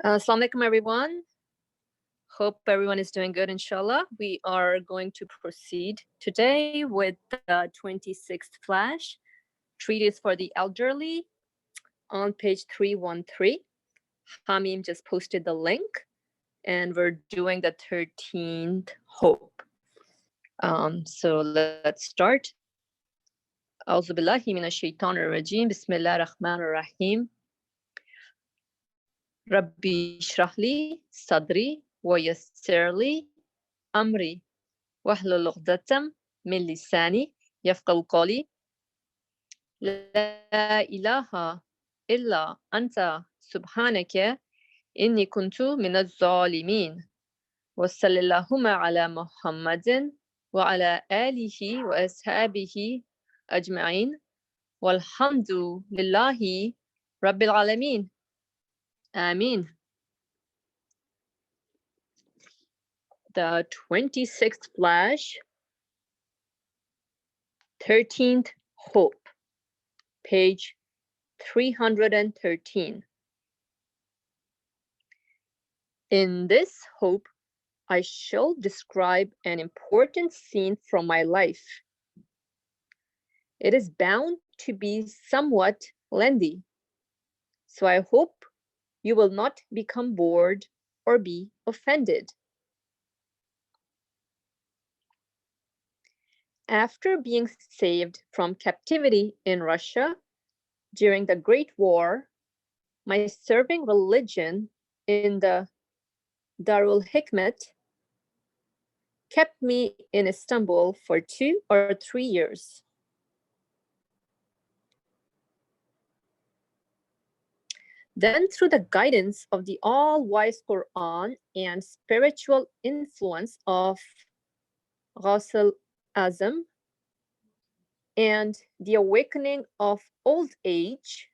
Assalamu alaikum, everyone. Hope everyone is doing good, inshallah. We are going to proceed today with the 26th flash, Treatise for the Elderly, on page 313. Hamim just posted the link, and we're doing the 13th hope. So let's start. أعوذ بالله من الشيطان الرجيم بسم الله الرحمن الرحيم ربي اشرح لي صدري ويسر لي أمري واحلل عقدة من لساني يفقهوا قولي لا إله إلا أنت سبحانك إني كنت من الظالمين وصلى اللهم على محمد وعلى آله وأصحابه أجمعين والحمد لله رب العالمين آمين. The 26th flash, 13th hope, page 313. In this hope, I shall describe an important scene from my life. It is bound to be somewhat lengthy, so I hope you will not become bored or be offended. After being saved from captivity in Russia during the Great War, my serving religion in the Darul Hikmet kept me in Istanbul for 2 or 3 years. Then, through the guidance of the all-wise Quran and spiritual influence of risale-i and the awakening of old age,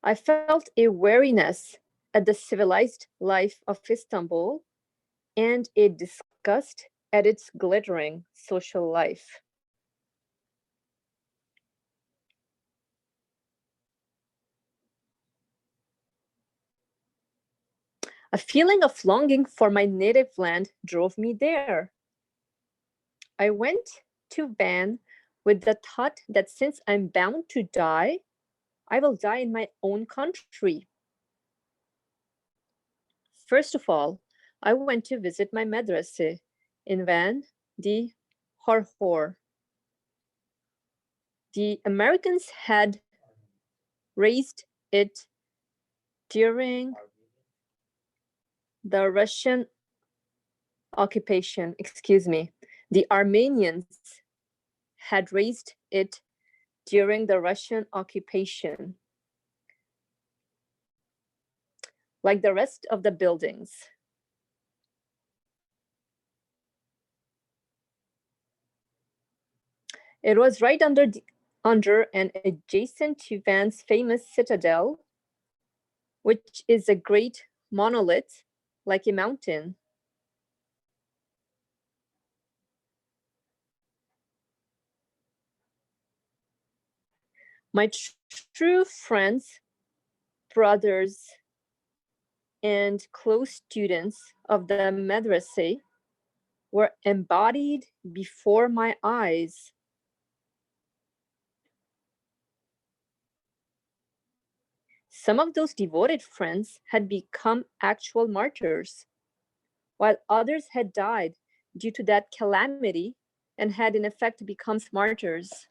I felt a weariness at the civilized life of Istanbul and a disgust at its glittering social life. A feeling of longing for my native land drove me there. I went to Van with the thought that since I'm bound to die, I will die in my own country. First of all, I went to visit my madrasa in Van de Horhor. The Americans had razed it during the Russian occupation, the Armenians had razed it during the Russian occupation, like the rest of the buildings. It was right under and adjacent to Van's famous citadel, which is a great monolith like a mountain. My true friends, brothers, and close students of the madrasa were embodied before my eyes. Some of those devoted friends had become actual martyrs, while others had died due to that calamity and had in effect become martyrs.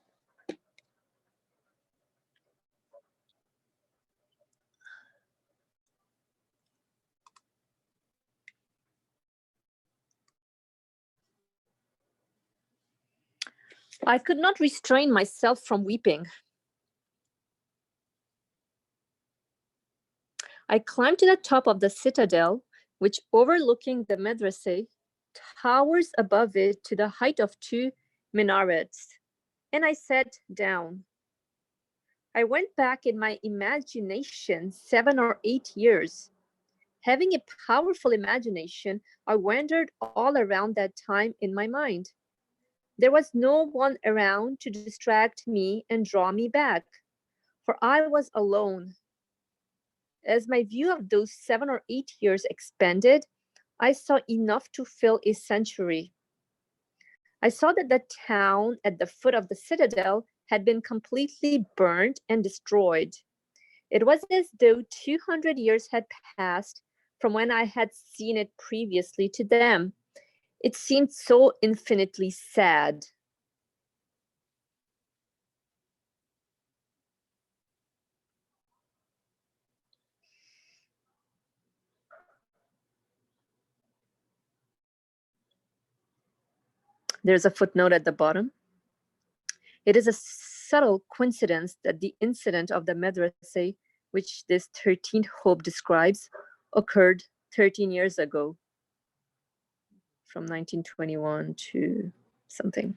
I could not restrain myself from weeping. I climbed to the top of the citadel, which overlooking the madrasa towers above it to the height of 2 minarets, and I sat down. I went back in my imagination 7 or 8 years. Having a powerful imagination, I wandered all around that time in my mind. There was no one around to distract me and draw me back, for I was alone. As my view of those 7 or 8 years expanded, I saw enough to fill a century. I saw that the town at the foot of the citadel had been completely burned and destroyed. It was as though 200 years had passed from when I had seen it previously to them. It seemed so infinitely sad. There's a footnote at the bottom. It is a subtle coincidence that the incident of the madrasa, which this 13th hope describes, occurred 13 years ago, from 1921 to something.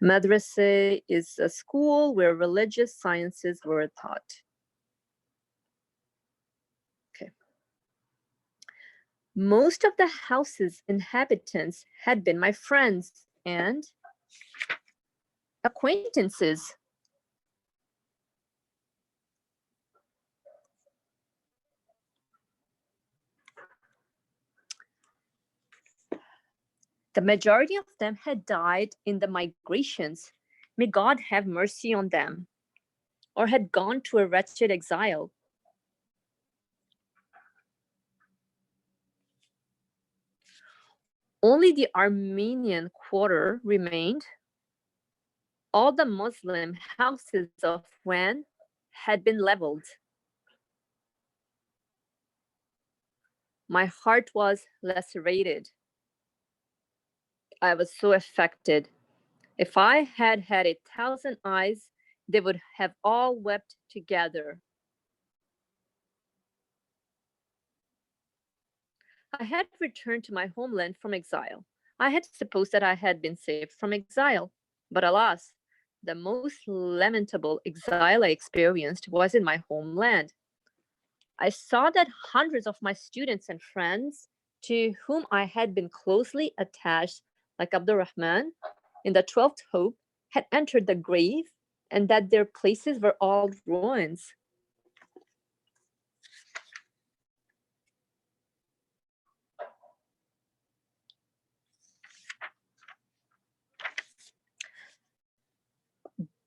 Madrasa is a school where religious sciences were taught. Okay. Most of the house's inhabitants had been my friends and acquaintances. The majority of them had died in the migrations. May God have mercy on them, or had gone to a wretched exile. Only the Armenian quarter remained. All the Muslim houses of Wen had been leveled. My heart was lacerated. I was so affected. If I had had 1,000 eyes, they would have all wept together. I had returned to my homeland from exile. I had supposed that I had been saved from exile. But alas, the most lamentable exile I experienced was in my homeland. I saw that hundreds of my students and friends, to whom I had been closely attached, like Abdurrahman, in the 12th hope, had entered the grave, and that their places were all ruins.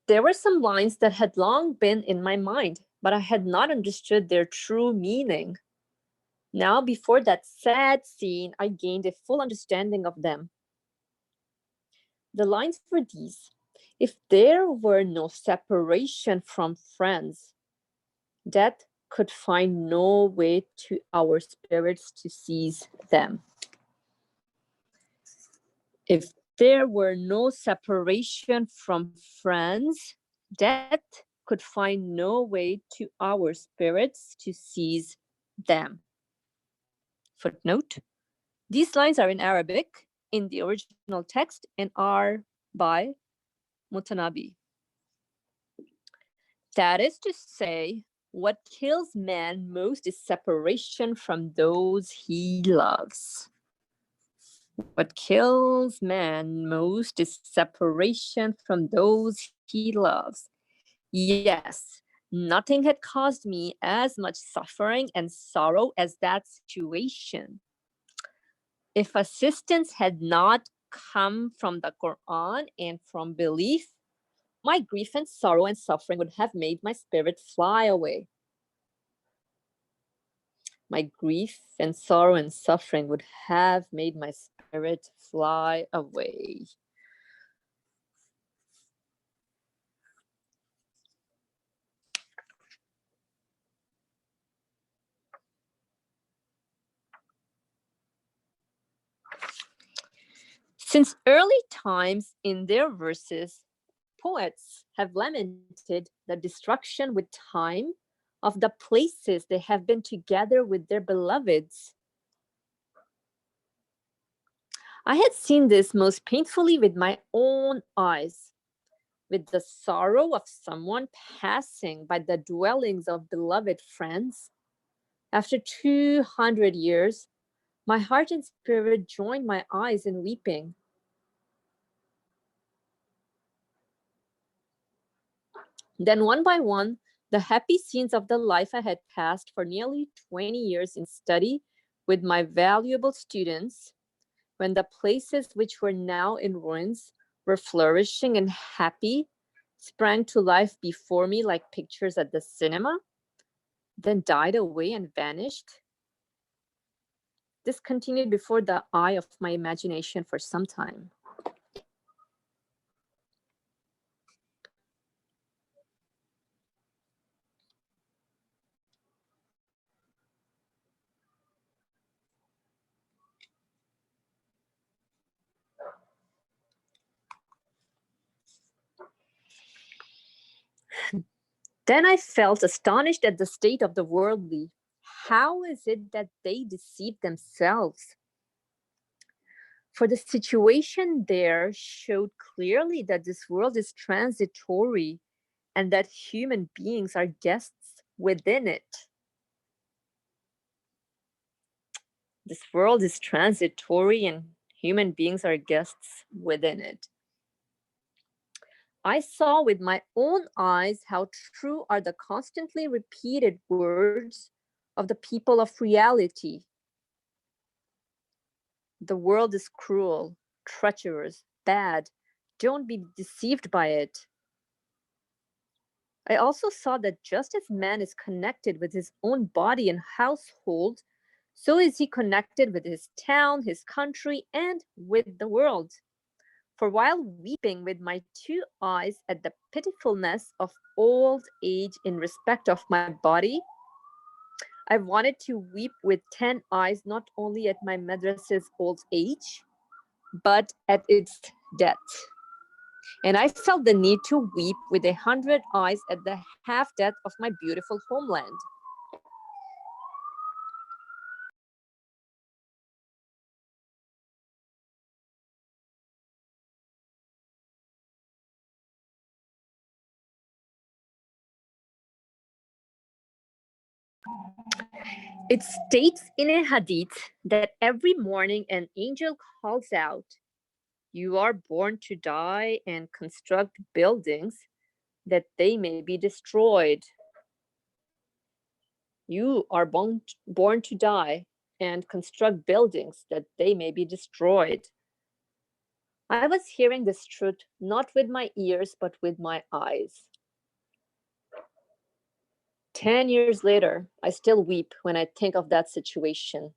There were some lines that had long been in my mind, but I had not understood their true meaning. Now, before that sad scene, I gained a full understanding of them. The lines were these: if there were no separation from friends, death could find no way to our spirits to seize them. If there were no separation from friends, death could find no way to our spirits to seize them. Footnote: these lines are in Arabic in the original text and are by Mutanabi. That is to say, what kills man most is separation from those he loves. What kills man most is separation from those he loves. Yes, nothing had caused me as much suffering and sorrow as that situation. If assistance had not come from the Quran and from belief, my grief and sorrow and suffering would have made my spirit fly away. My grief and sorrow and suffering would have made my spirit fly away. Since early times, in their verses, poets have lamented the destruction with time of the places they have been together with their beloveds. I had seen this most painfully with my own eyes, with the sorrow of someone passing by the dwellings of beloved friends. After 200 years, my heart and spirit joined my eyes in weeping. Then one by one, the happy scenes of the life I had passed for nearly 20 years in study with my valuable students, when the places which were now in ruins were flourishing and happy, sprang to life before me like pictures at the cinema, then died away and vanished. This continued before the eye of my imagination for some time. Then I felt astonished at the state of the worldly. How is it that they deceive themselves? For the situation there showed clearly that this world is transitory and that human beings are guests within it. This world is transitory and human beings are guests within it. I saw with my own eyes how true are the constantly repeated words of the people of reality. The world is cruel, treacherous, bad. Don't be deceived by it. I also saw that just as man is connected with his own body and household, so is he connected with his town, his country, and with the world. For while weeping with my two eyes at the pitifulness of old age in respect of my body, I wanted to weep with 10 eyes not only at my madrasa's old age, but at its death. And I felt the need to weep with 100 eyes at the half death of my beautiful homeland. It states in a hadith that every morning an angel calls out, "You are born to die and construct buildings that they may be destroyed." You are born to die and construct buildings that they may be destroyed. I was hearing this truth not with my ears, but with my eyes. 10 years later, I still weep when I think of that situation,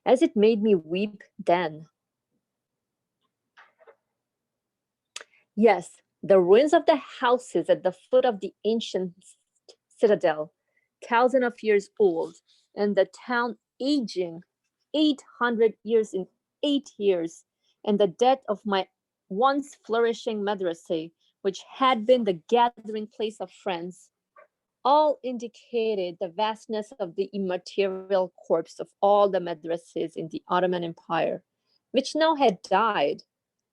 as it made me weep then. Yes, the ruins of the houses at the foot of the ancient citadel, thousands of years old, and the town aging 800 years in 8 years, and the death of my once flourishing madrasa, which had been the gathering place of friends, all indicated the vastness of the immaterial corpse of all the madrasas in the Ottoman Empire, which now had died.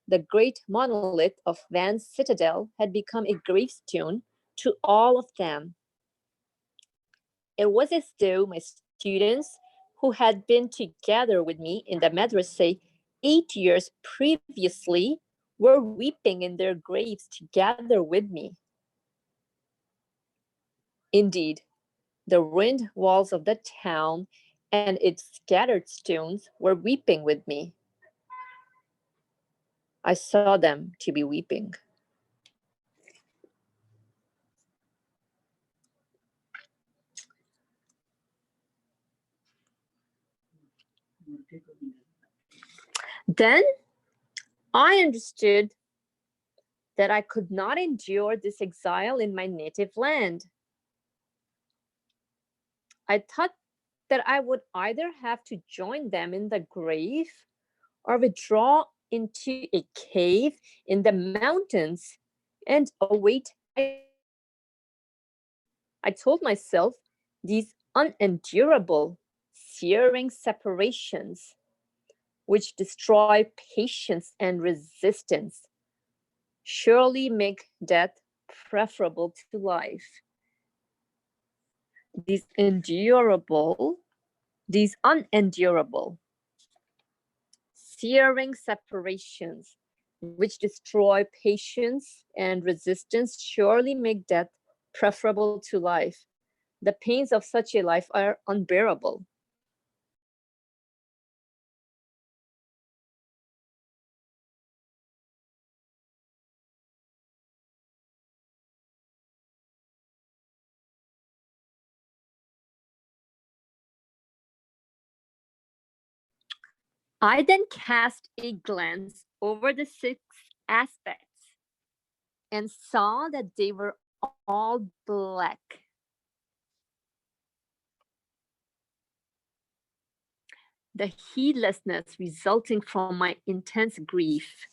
The great monolith of Van's citadel had become a gravestone to all of them. It was as though my students, who had been together with me in the madrasa 8 years previously, were weeping in their graves together with me. Indeed, the ruined walls of the town and its scattered stones were weeping with me. I saw them to be weeping. Then I understood that I could not endure this exile in my native land. I thought that I would either have to join them in the grave or withdraw into a cave in the mountains and await my death. I told myself these unendurable, searing separations, which destroy patience and resistance, surely make death preferable to life. These endurable, these unendurable, searing separations, which destroy patience and resistance, surely make death preferable to life. The pains of such a life are unbearable. I then cast a glance over the six aspects and saw that they were all black. The heedlessness resulting from my intense grief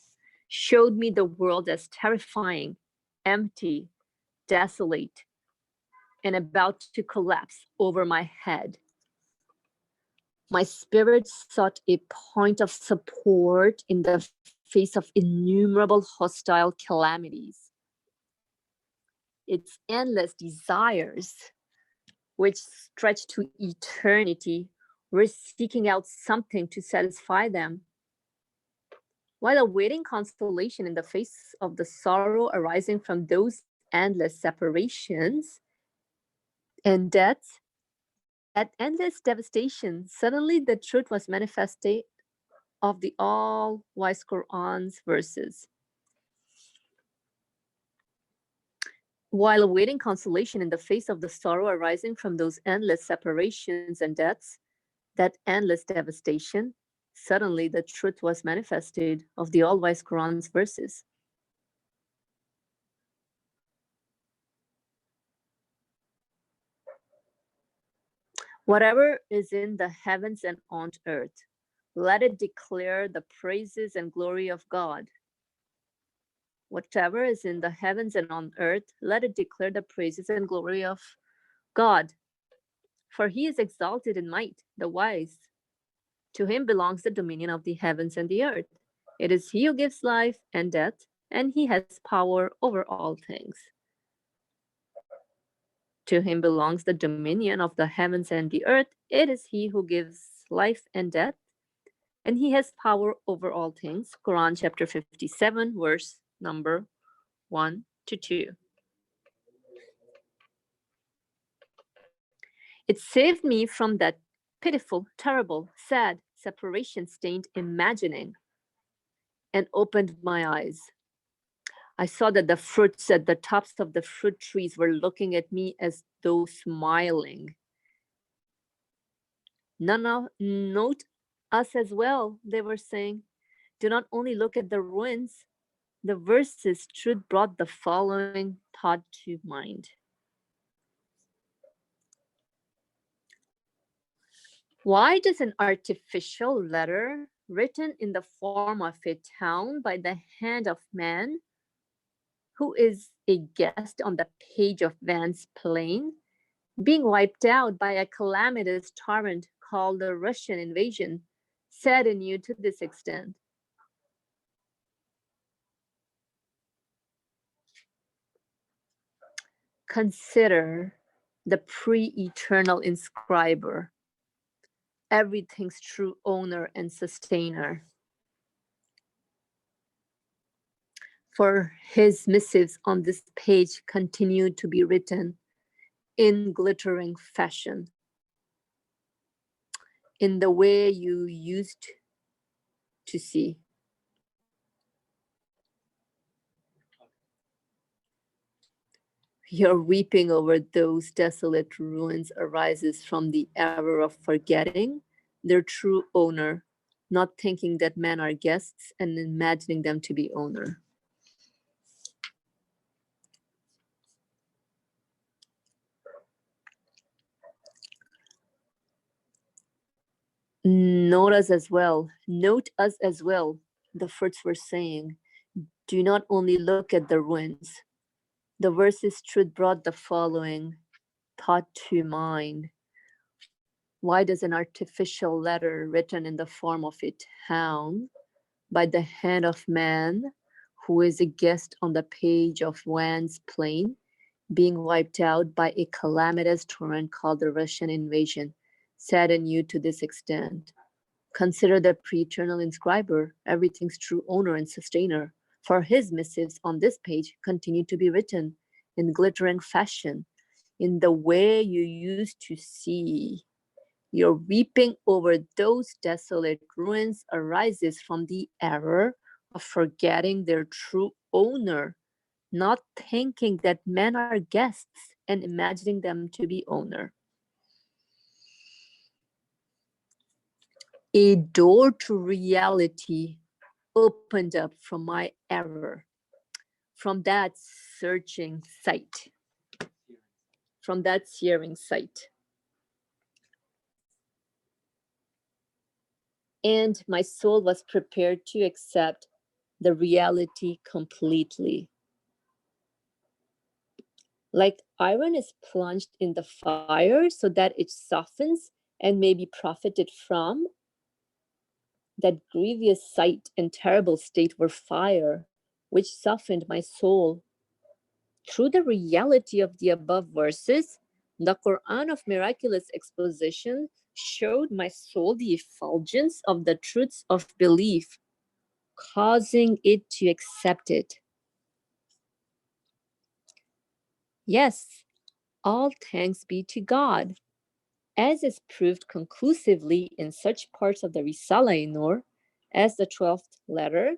showed me the world as terrifying, empty, desolate, and about to collapse over my head. My spirit sought a point of support in the face of innumerable hostile calamities. Its endless desires, which stretched to eternity, were seeking out something to satisfy them. While awaiting consolation in the face of the sorrow arising from those endless separations and deaths, that endless devastation, suddenly the truth was manifested of the all-wise Quran's verses. While awaiting consolation in the face of the sorrow arising from those endless separations and deaths, that endless devastation, suddenly the truth was manifested of the all-wise Quran's verses. Whatever is in the heavens and on earth, let it declare the praises and glory of God. Whatever is in the heavens and on earth, let it declare the praises and glory of God. For he is exalted in might, the wise. To him belongs the dominion of the heavens and the earth. It is he who gives life and death, and he has power over all things. To him belongs the dominion of the heavens and the earth. It is he who gives life and death, and he has power over all things. Quran chapter 57, verse number 1 to 2. It saved me from that pitiful, terrible, sad, separation-stained imagining and opened my eyes. I saw that the fruits at the tops of the fruit trees were looking at me as though smiling. Note us as well, they were saying. Do not only look at the ruins. The verses truth brought the following thought to mind. Why does an artificial letter written in the form of a town by the hand of man, who is a guest on the page of Van's plane, being wiped out by a calamitous torrent called the Russian invasion, sadden you to this extent? Consider the pre-eternal inscriber, everything's true owner and sustainer. For his missives on this page continue to be written in glittering fashion, in the way you used to see. Your weeping over those desolate ruins arises from the error of forgetting their true owner, not thinking that men are guests and imagining them to be owner. Note us as well, the fruits were saying. Do not only look at the ruins. The verses truth brought the following thought to mind. Why does an artificial letter written in the form of a town by the hand of man, who is a guest on the page of Wan's plane, being wiped out by a calamitous torrent called the Russian invasion, sadden you to this extent? Consider the pre-eternal inscriber, everything's true owner and sustainer, for his missives on this page continue to be written in glittering fashion, in the way you used to see. Your weeping over those desolate ruins arises from the error of forgetting their true owner, not thinking that men are guests and imagining them to be owner. A door to reality opened up from my error, from that searching sight, from that searing sight. And my soul was prepared to accept the reality completely. Like iron is plunged in the fire so that it softens and may be profited from, that grievous sight and terrible state were fire, which softened my soul. Through the reality of the above verses, the Quran of miraculous exposition showed my soul the effulgence of the truths of belief, causing it to accept it. Yes, all thanks be to God, as is proved conclusively in such parts of the risale-i as the 12th letter.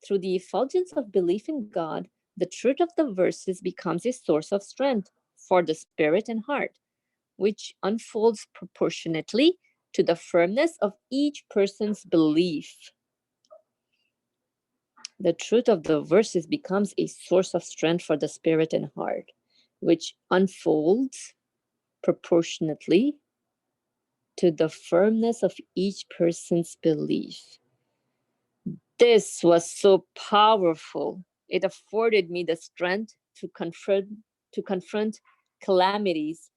Through the effulgence of belief in God, the truth of the verses becomes a source of strength for the spirit and heart, which unfolds proportionately to the firmness of each person's belief. The truth of the verses becomes a source of strength for the spirit and heart, which unfolds proportionately to the firmness of each person's belief. This was so powerful. It afforded me the strength to confront calamities,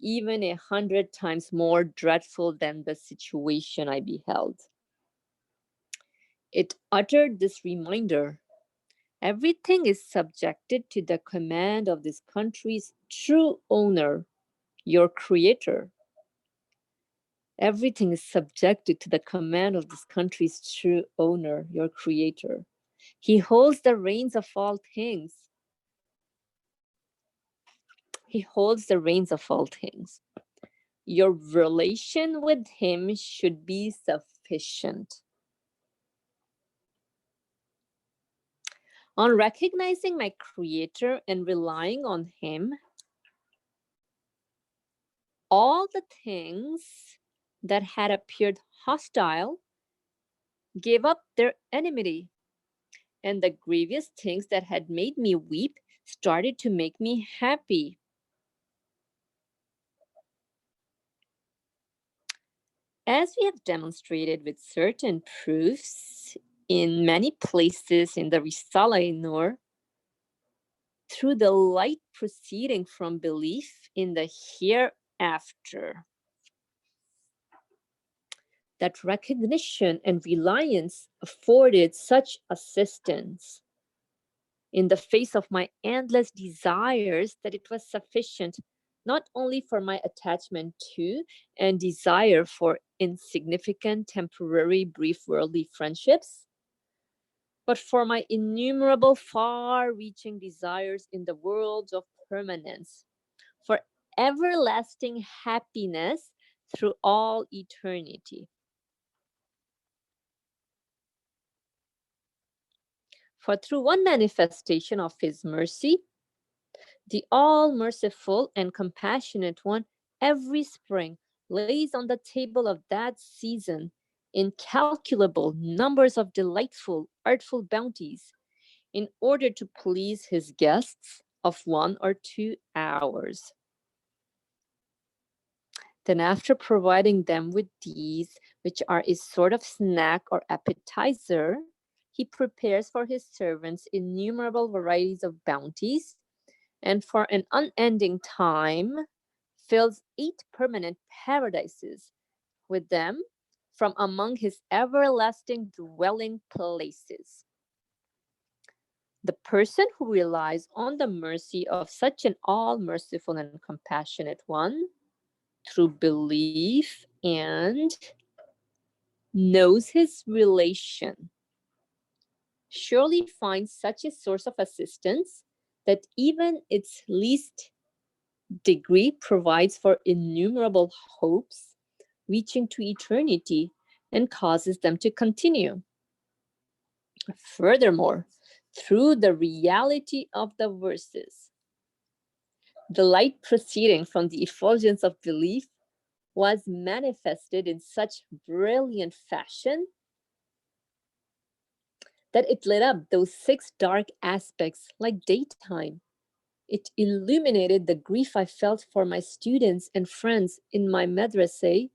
even 100 times more dreadful than the situation I beheld. It uttered this reminder: everything is subjected to the command of this country's true owner, your creator. Everything is subjected to the command of this country's true owner, your creator. He holds the reins of all things. He holds the reins of all things. Your relation with him should be sufficient. On recognizing my creator and relying on him, all the things that had appeared hostile gave up their enmity, and the grievous things that had made me weep started to make me happy. As we have demonstrated with certain proofs in many places in the risale-i, through the light proceeding from belief in the hereafter, that recognition and reliance afforded such assistance in the face of my endless desires that it was sufficient not only for my attachment to and desire for insignificant, temporary, brief worldly friendships, but for my innumerable, far-reaching desires in the worlds of permanence, for everlasting happiness through all eternity. For through one manifestation of his mercy, the all-merciful and compassionate one every spring lays on the table of that season incalculable numbers of delightful, artful bounties, in order to please his guests of 1 or 2 hours. Then, after providing them with these, which are a sort of snack or appetizer, he prepares for his servants innumerable varieties of bounties, and for an unending time fills 8 permanent paradises with them from among his everlasting dwelling places. The person who relies on the mercy of such an all-merciful and compassionate one through belief and knows his relation surely finds such a source of assistance that even its least degree provides for innumerable hopes reaching to eternity and causes them to continue. Furthermore, through the reality of the verses, the light proceeding from the effulgence of belief was manifested in such brilliant fashion that it lit up those six dark aspects like daytime. It illuminated the grief I felt for my students and friends in my madrasa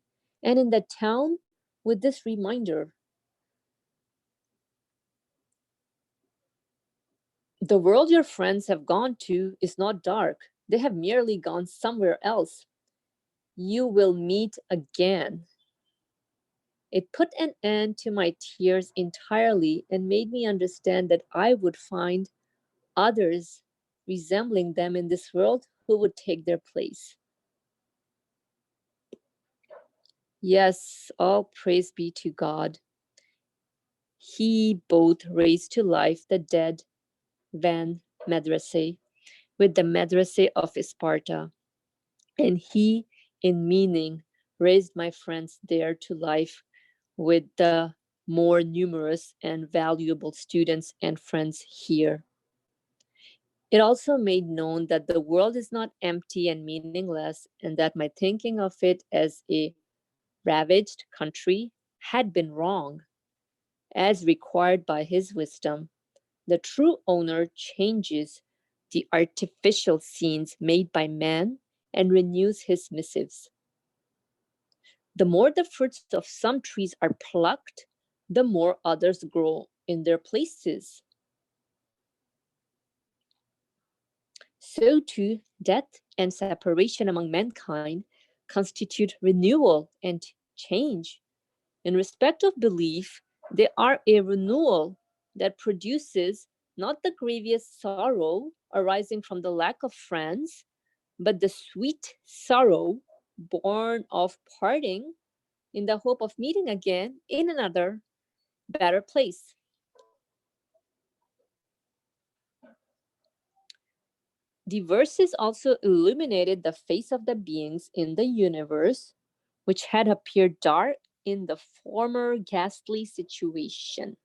and in the town with this reminder. The world your friends have gone to is not dark. They have merely gone somewhere else. You will meet again. It put an end to my tears entirely and made me understand that I would find others resembling them in this world who would take their place. Yes, all praise be to God. He both raised to life the dead Van Madrasa with the Madrasa of Sparta, and he, in meaning, raised my friends there to life with the more numerous and valuable students and friends here. It also made known that the world is not empty and meaningless, and that my thinking of it as a ravaged country had been wrong. As required by his wisdom, the true owner changes the artificial scenes made by man and renews his missives. The more the fruits of some trees are plucked, the more others grow in their places. So too, death and separation among mankind constitute renewal and change. In respect of belief, they are a renewal that produces not the grievous sorrow arising from the lack of friends, but the sweet sorrow born of parting in the hope of meeting again in another better place. The verses also illuminated the face of the beings in the universe, which had appeared dark in the former ghastly situation.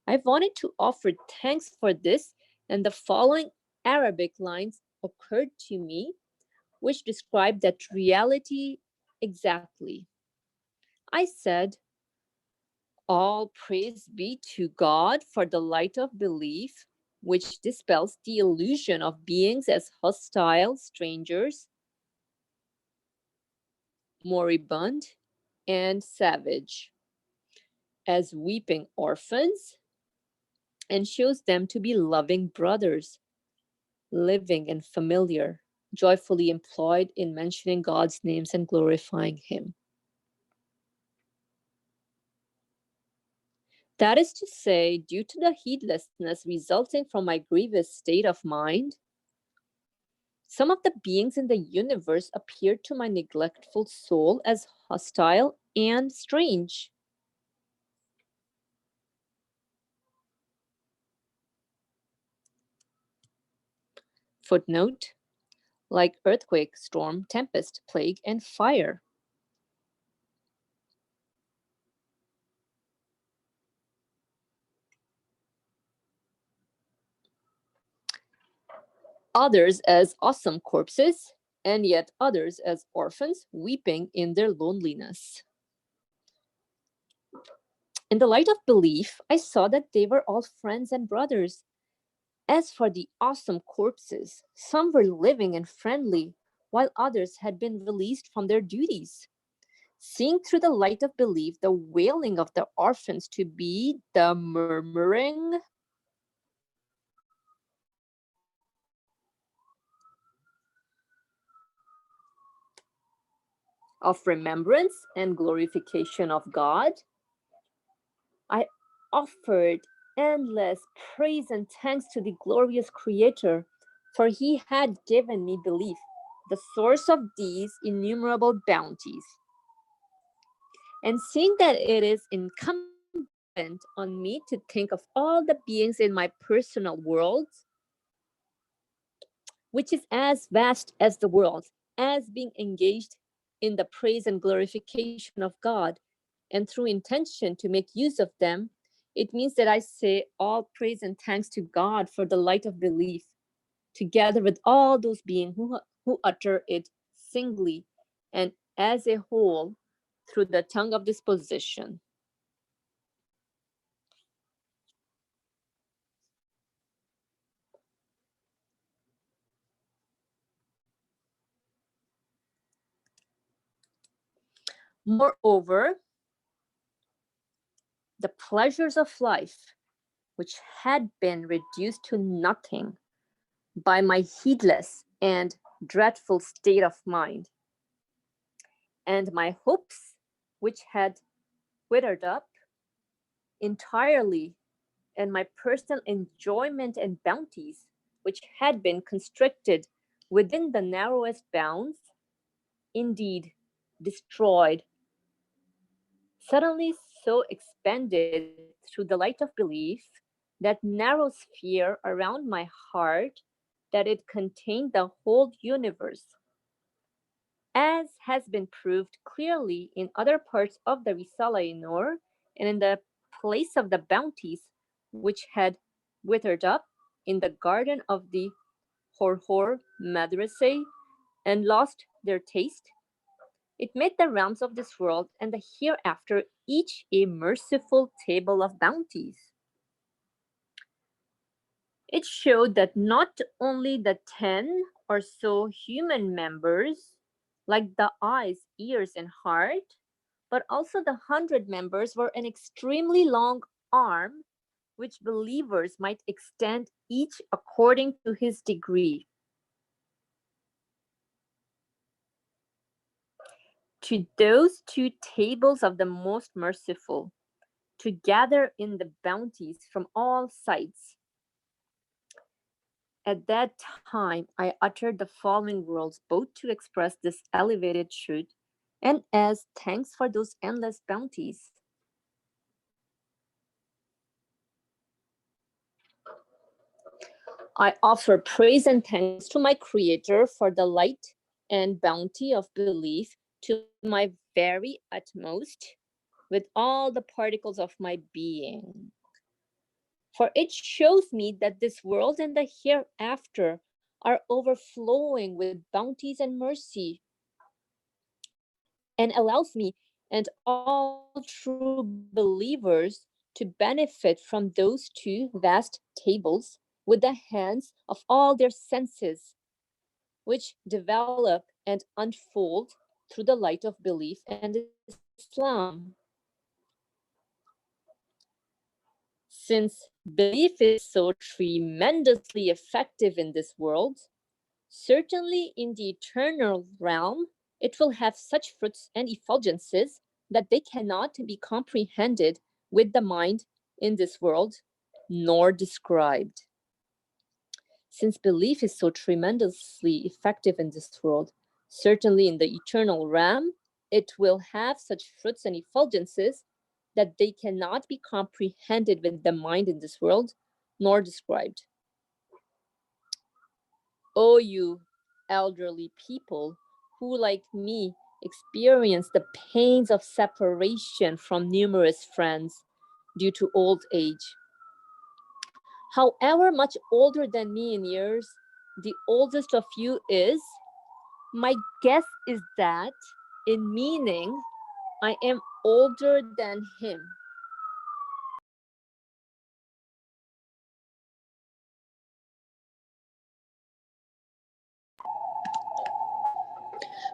I wanted to offer thanks for this, and the following Arabic lines occurred to me, which describe that reality exactly. I said, all praise be to God for the light of belief, which dispels the illusion of beings as hostile strangers, moribund, and savage, as weeping orphans, and shows them to be loving brothers, living and familiar, joyfully employed in mentioning God's names and glorifying Him. That is to say, due to the heedlessness resulting from my grievous state of mind, some of the beings in the universe appeared to my neglectful soul as hostile and strange. Footnote, like earthquake, storm, tempest, plague, and fire. Others as awesome corpses, and yet others as orphans weeping in their loneliness. In the light of belief, I saw that they were all friends and brothers. As for the awesome corpses, some were living and friendly, while others had been released from their duties. Seeing through the light of belief the wailing of the orphans to be the murmuring of remembrance and glorification of God, I offered endless praise and thanks to the glorious Creator, for He had given me belief, the source of these innumerable bounties. And seeing that it is incumbent on me to think of all the beings in my personal world, which is as vast as the world, as being engaged in the praise and glorification of God, and through intention to make use of them, it means that I say all praise and thanks to God for the light of belief, together with all those beings who utter it singly and as a whole through the tongue of disposition. Moreover, the pleasures of life, which had been reduced to nothing by my heedless and dreadful state of mind, and my hopes, which had withered up entirely, and my personal enjoyment and bounties, which had been constricted within the narrowest bounds, indeed destroyed, suddenly so expanded through the light of belief, that narrow sphere around my heart, that it contained the whole universe, as has been proved clearly in other parts of the risale-i, and in the place of the bounties which had withered up in the garden of the Horhor Madrasa and lost their taste. It made the realms of this world and the hereafter each a merciful table of bounties. It showed that not only the 10 or so human members, like the eyes, ears, and heart, but also the 100 members were an extremely long arm which believers might extend each according to his degree. To those two tables of the most merciful, to gather in the bounties from all sides. At that time, I uttered the following words, both to express this elevated truth and as thanks for those endless bounties. I offer praise and thanks to my Creator for the light and bounty of belief to my very utmost with all the particles of my being. For it shows me that this world and the hereafter are overflowing with bounties and mercy, and allows me and all true believers to benefit from those two vast tables with the hands of all their senses, which develop and unfold through the light of belief and Islam. Since belief is so tremendously effective in this world, certainly in the eternal realm, it will have such fruits and effulgences that they cannot be comprehended with the mind in this world, nor described. Since belief is so tremendously effective in this world, certainly in the eternal realm, it will have such fruits and effulgences that they cannot be comprehended with the mind in this world, nor described. O you elderly people who, like me, experience the pains of separation from numerous friends due to old age. However much older than me in years, the oldest of you is, my guess is that in meaning, I am older than him.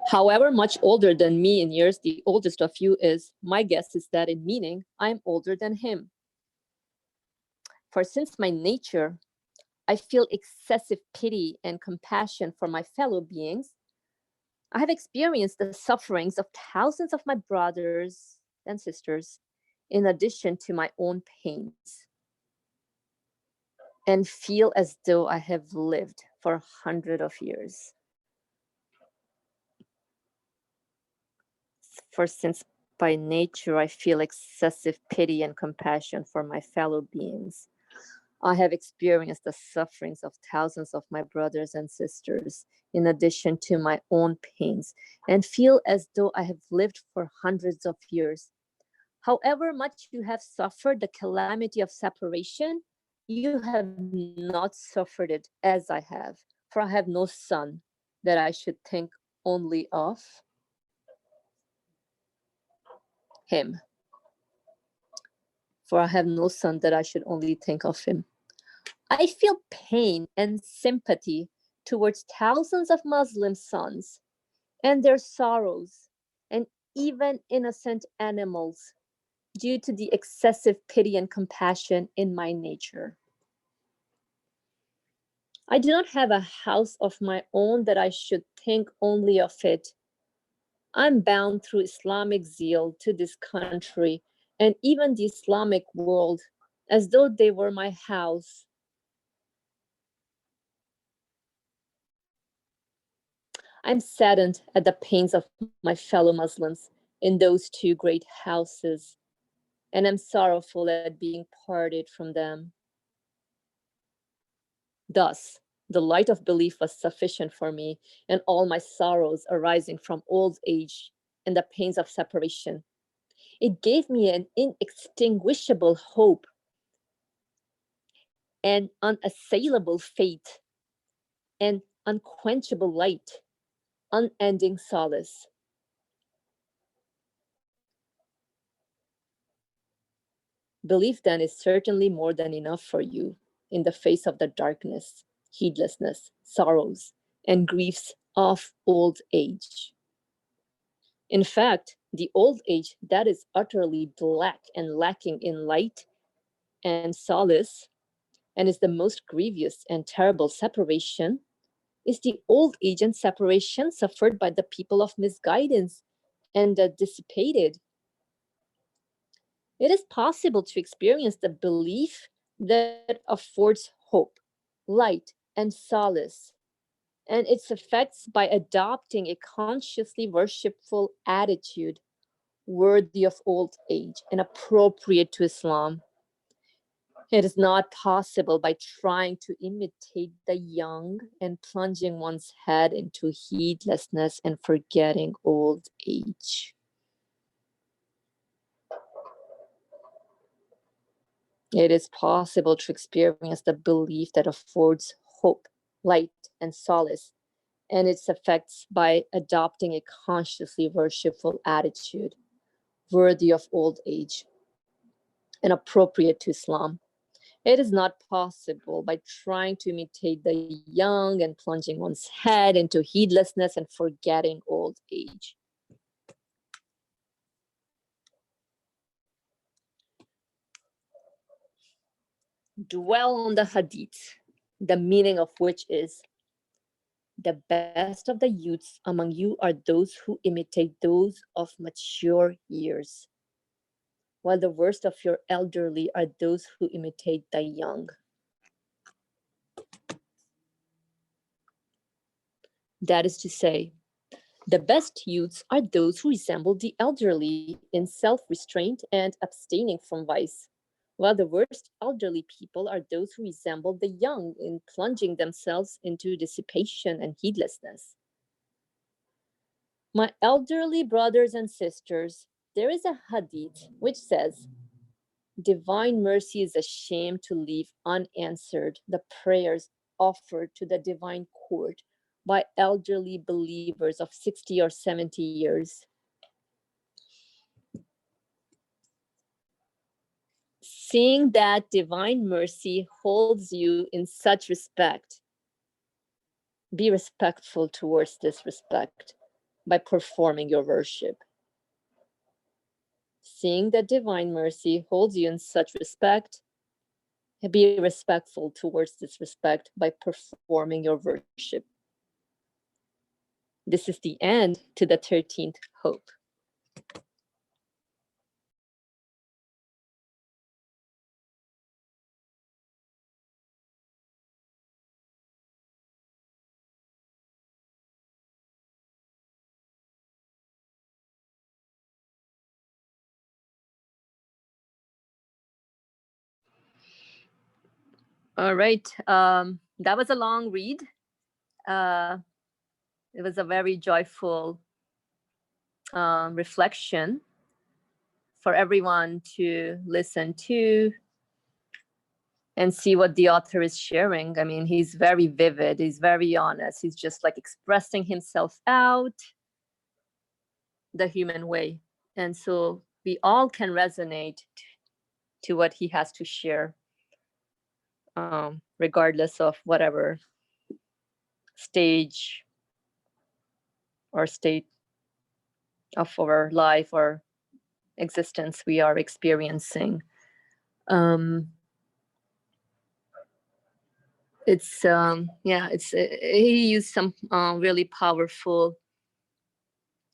However much older than me in years, the oldest of you is, my guess is that in meaning, I am older than him. For since my nature, I feel excessive pity and compassion for my fellow beings, I have experienced the sufferings of thousands of my brothers and sisters, in addition to my own pains, and feel as though I have lived for 100 years. For since by nature I feel excessive pity and compassion for my fellow beings, I have experienced the sufferings of thousands of my brothers and sisters, in addition to my own pains, and feel as though I have lived for hundreds of years. However much you have suffered the calamity of separation, you have not suffered it as I have, for I have no son that I should think only of him. For I have no son that I should only think of him. I feel pain and sympathy towards thousands of Muslim sons and their sorrows, and even innocent animals, due to the excessive pity and compassion in my nature. I do not have a house of my own that I should think only of it. I'm bound through Islamic zeal to this country and even the Islamic world, as though they were my house. I'm saddened at the pains of my fellow Muslims in those two great houses, and am sorrowful at being parted from them. Thus, the light of belief was sufficient for me, and all my sorrows arising from old age and the pains of separation. It gave me an inextinguishable hope, an unassailable faith, an unquenchable light, unending solace. Belief then is certainly more than enough for you in the face of the darkness, heedlessness, sorrows, and griefs of old age. In fact, the old age that is utterly black and lacking in light and solace, and is the most grievous and terrible separation, is the old age and separation suffered by the people of misguidance and the dissipated. It is possible to experience the belief that affords hope, light, and solace, and its effects by adopting a consciously worshipful attitude worthy of old age and appropriate to Islam. It is not possible by trying to imitate the young and plunging one's head into heedlessness and forgetting old age. It is possible to experience the belief that affords hope, light, and solace, and its effects by adopting a consciously worshipful attitude worthy of old age and appropriate to Islam. It is not possible by trying to imitate the young and plunging one's head into heedlessness and forgetting old age. Dwell on the hadith, the meaning of which is: the best of the youths among you are those who imitate those of mature years, while the worst of your elderly are those who imitate the young. That is to say, the best youths are those who resemble the elderly in self restraint and abstaining from vice, while the worst elderly people are those who resemble the young in plunging themselves into dissipation and heedlessness. My elderly brothers and sisters, there is a hadith which says, divine mercy is ashamed to leave unanswered the prayers offered to the divine court by elderly believers of 60 or 70 years. Seeing that divine mercy holds you in such respect, be respectful towards this respect by performing your worship. Seeing that divine mercy holds you in such respect, be respectful towards this respect by performing your worship. This is the end to the 13th hope. All right. That was a long read. Uh, it was a very joyful reflection for everyone to listen to and see what the author is sharing. I mean, he's very vivid, he's very honest, he's just like expressing himself out the human way. And so we all can resonate to what he has to share, regardless of whatever stage or state of our life or existence we are experiencing. It's he used some really powerful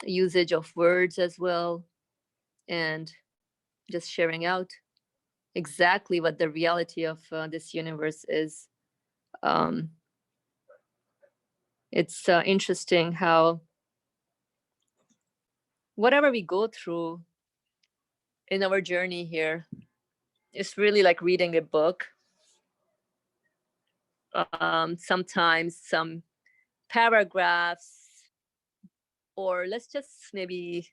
usage of words as well, and just sharing out exactly what the reality of this universe is. Um, it's interesting how whatever we go through in our journey here, it's really like reading a book. Sometimes some paragraphs, or let's just maybe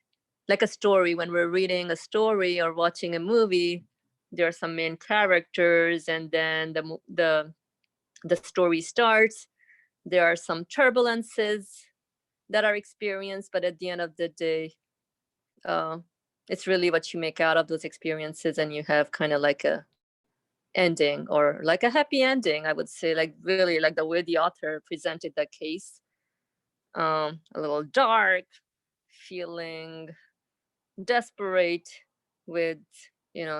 like a story, when we're reading a story or watching a movie, there are some main characters, and then the story starts. There are some turbulences that are experienced, but at the end of the day, it's really what you make out of those experiences, and you have kind of like a ending, or like a happy ending, I would say, like really like the way the author presented the case. A little dark, feeling desperate with,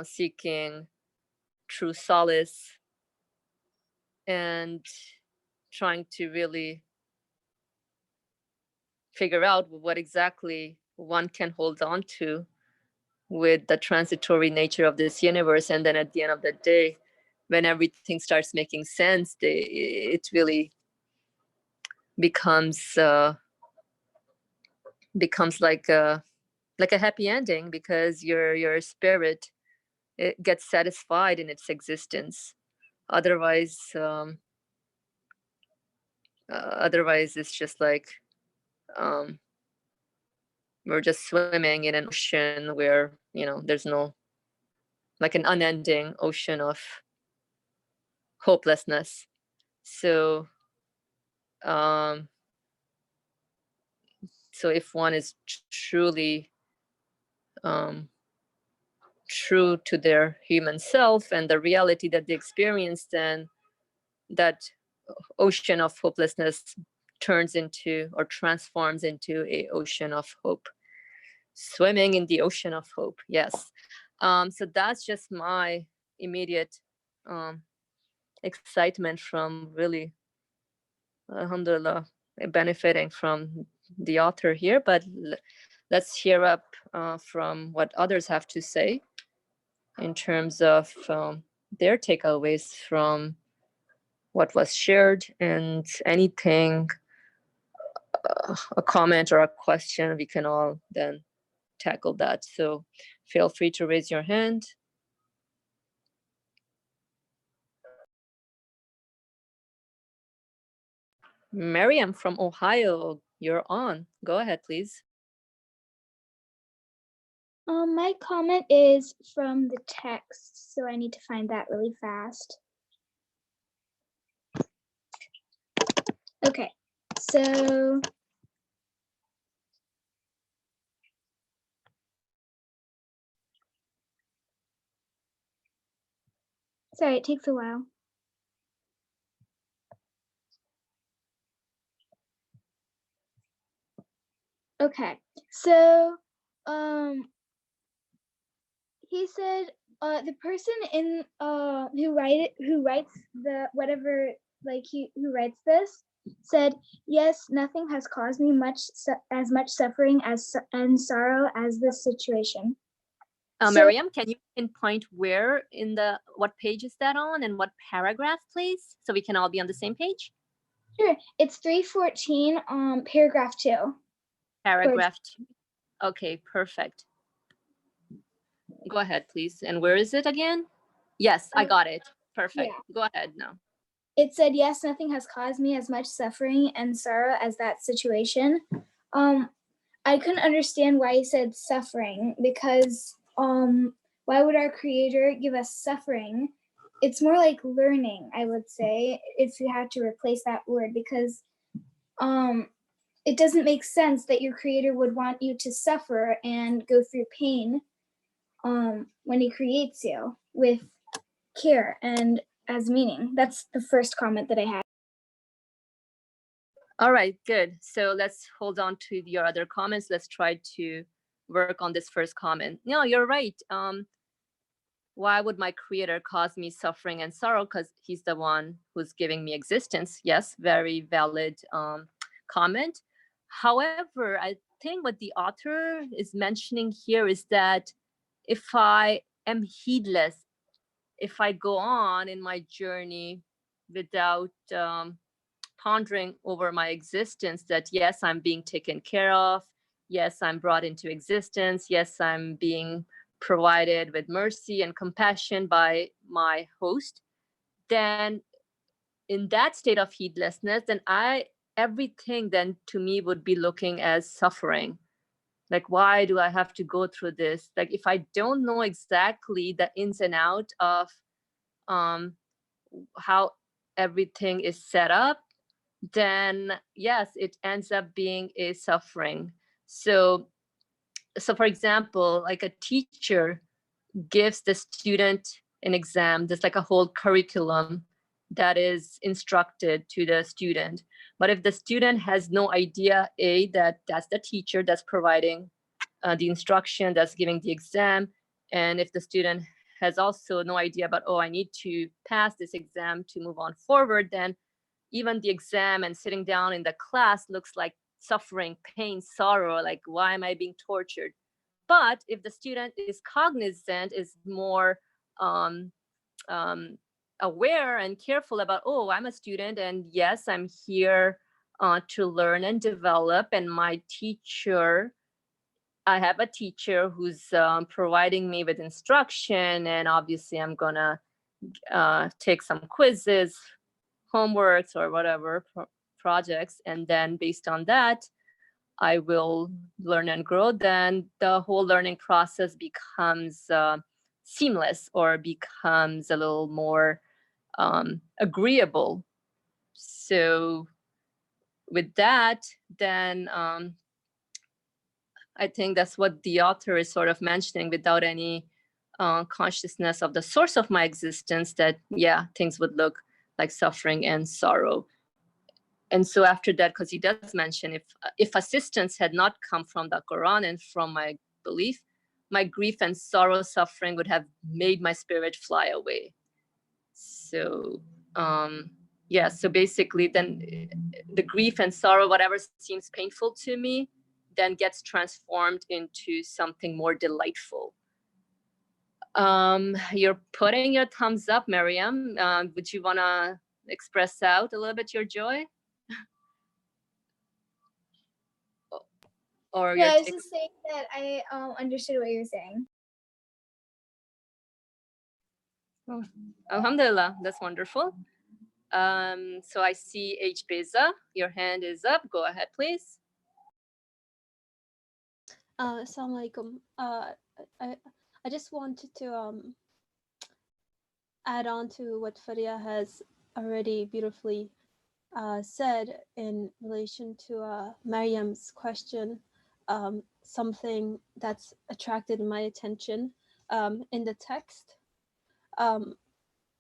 seeking true solace, and trying to really figure out what exactly one can hold on to with the transitory nature of this universe. And then at the end of the day, when everything starts making sense, it really becomes like a happy ending, because your spirit, it gets satisfied in its existence. Otherwise, it's just like, um, we're just swimming in an ocean where, there's no, like an unending ocean of hopelessness. So um if one is truly um true to their human self and the reality that they experience, then that ocean of hopelessness turns into, or transforms into, a ocean of hope. Swimming in the ocean of hope, yes. So that's just my immediate um excitement from really, alhamdulillah, benefiting from the author here. But let's hear up from what others have to say in terms of their takeaways from what was shared, and anything, a comment or a question, we can all then tackle that. So feel free to raise your hand. Miriam from Ohio, you're on. Go ahead, please. My comment is from the text, so I need to find that really fast. Okay, so sorry, it takes a while. Okay, so he said the person in who writes the whatever, like who writes this, said, yes, nothing has caused me as much suffering and sorrow as this situation. Miriam, can you pinpoint where in what page is that on, and what paragraph, please, so we can all be on the same page? Sure, it's 314, paragraph 2. Paragraph 2. Okay, perfect. Go ahead, please. And where is it again? Yes, I got it. Perfect. Yeah. Go ahead now. It said, yes, nothing has caused me as much suffering and sorrow as that situation. I couldn't understand why he said suffering, because why would our creator give us suffering? It's more like learning, I would say, if you had to replace that word, because it doesn't make sense that your creator would want you to suffer and go through pain when he creates you with care and as meaning. That's the first comment that I had. All right, good. So let's hold on to your other comments. Let's try to work on this first comment. No, you're right. Why would my creator cause me suffering and sorrow? Because he's the one who's giving me existence. Yes, very valid comment. However, I think what the author is mentioning here is that if I am heedless, if I go on in my journey without pondering over my existence, that yes, I'm being taken care of, yes, I'm brought into existence, yes, I'm being provided with mercy and compassion by my host, then in that state of heedlessness, then everything then to me would be looking as suffering. Like, why do I have to go through this? Like, if I don't know exactly the ins and out of um, how everything is set up, then yes, it ends up being a suffering. So for example, like a teacher gives the student an exam, there's like a whole curriculum that is instructed to the student. But if the student has no idea, that that's the teacher that's providing the instruction, that's giving the exam, and if the student has also no idea about, oh, I need to pass this exam to move on forward, then even the exam and sitting down in the class looks like suffering, pain, sorrow, like, why am I being tortured? But if the student is cognizant, is more um, um, aware and careful about, oh, I'm a student, and yes, I'm here to learn and develop, and my teacher, I have a teacher who's providing me with instruction, and obviously I'm gonna take some quizzes, homeworks, or whatever projects, and then based on that, I will learn and grow. Then the whole learning process becomes seamless, or becomes a little more agreeable. So with that, then I think that's what the author is sort of mentioning, without any consciousness of the source of my existence, that yeah, things would look like suffering and sorrow. And so after that, because he does mention, if assistance had not come from the Quran and from my belief, my grief and sorrow suffering would have made my spirit fly away. So yeah, so basically then the grief and sorrow, whatever seems painful to me, then gets transformed into something more delightful. You're putting your thumbs up, Miriam. Would you want to express out a little bit your joy? Or Yeah, your I was take? just saying that I understood what you were saying. Oh, Alhamdulillah, that's wonderful. So I see H. Beza, your hand is up. Go ahead, please. Assalamu alaikum. I just wanted to add on to what Faria has already beautifully said in relation to Mariam's question. Something that's attracted my attention in the text.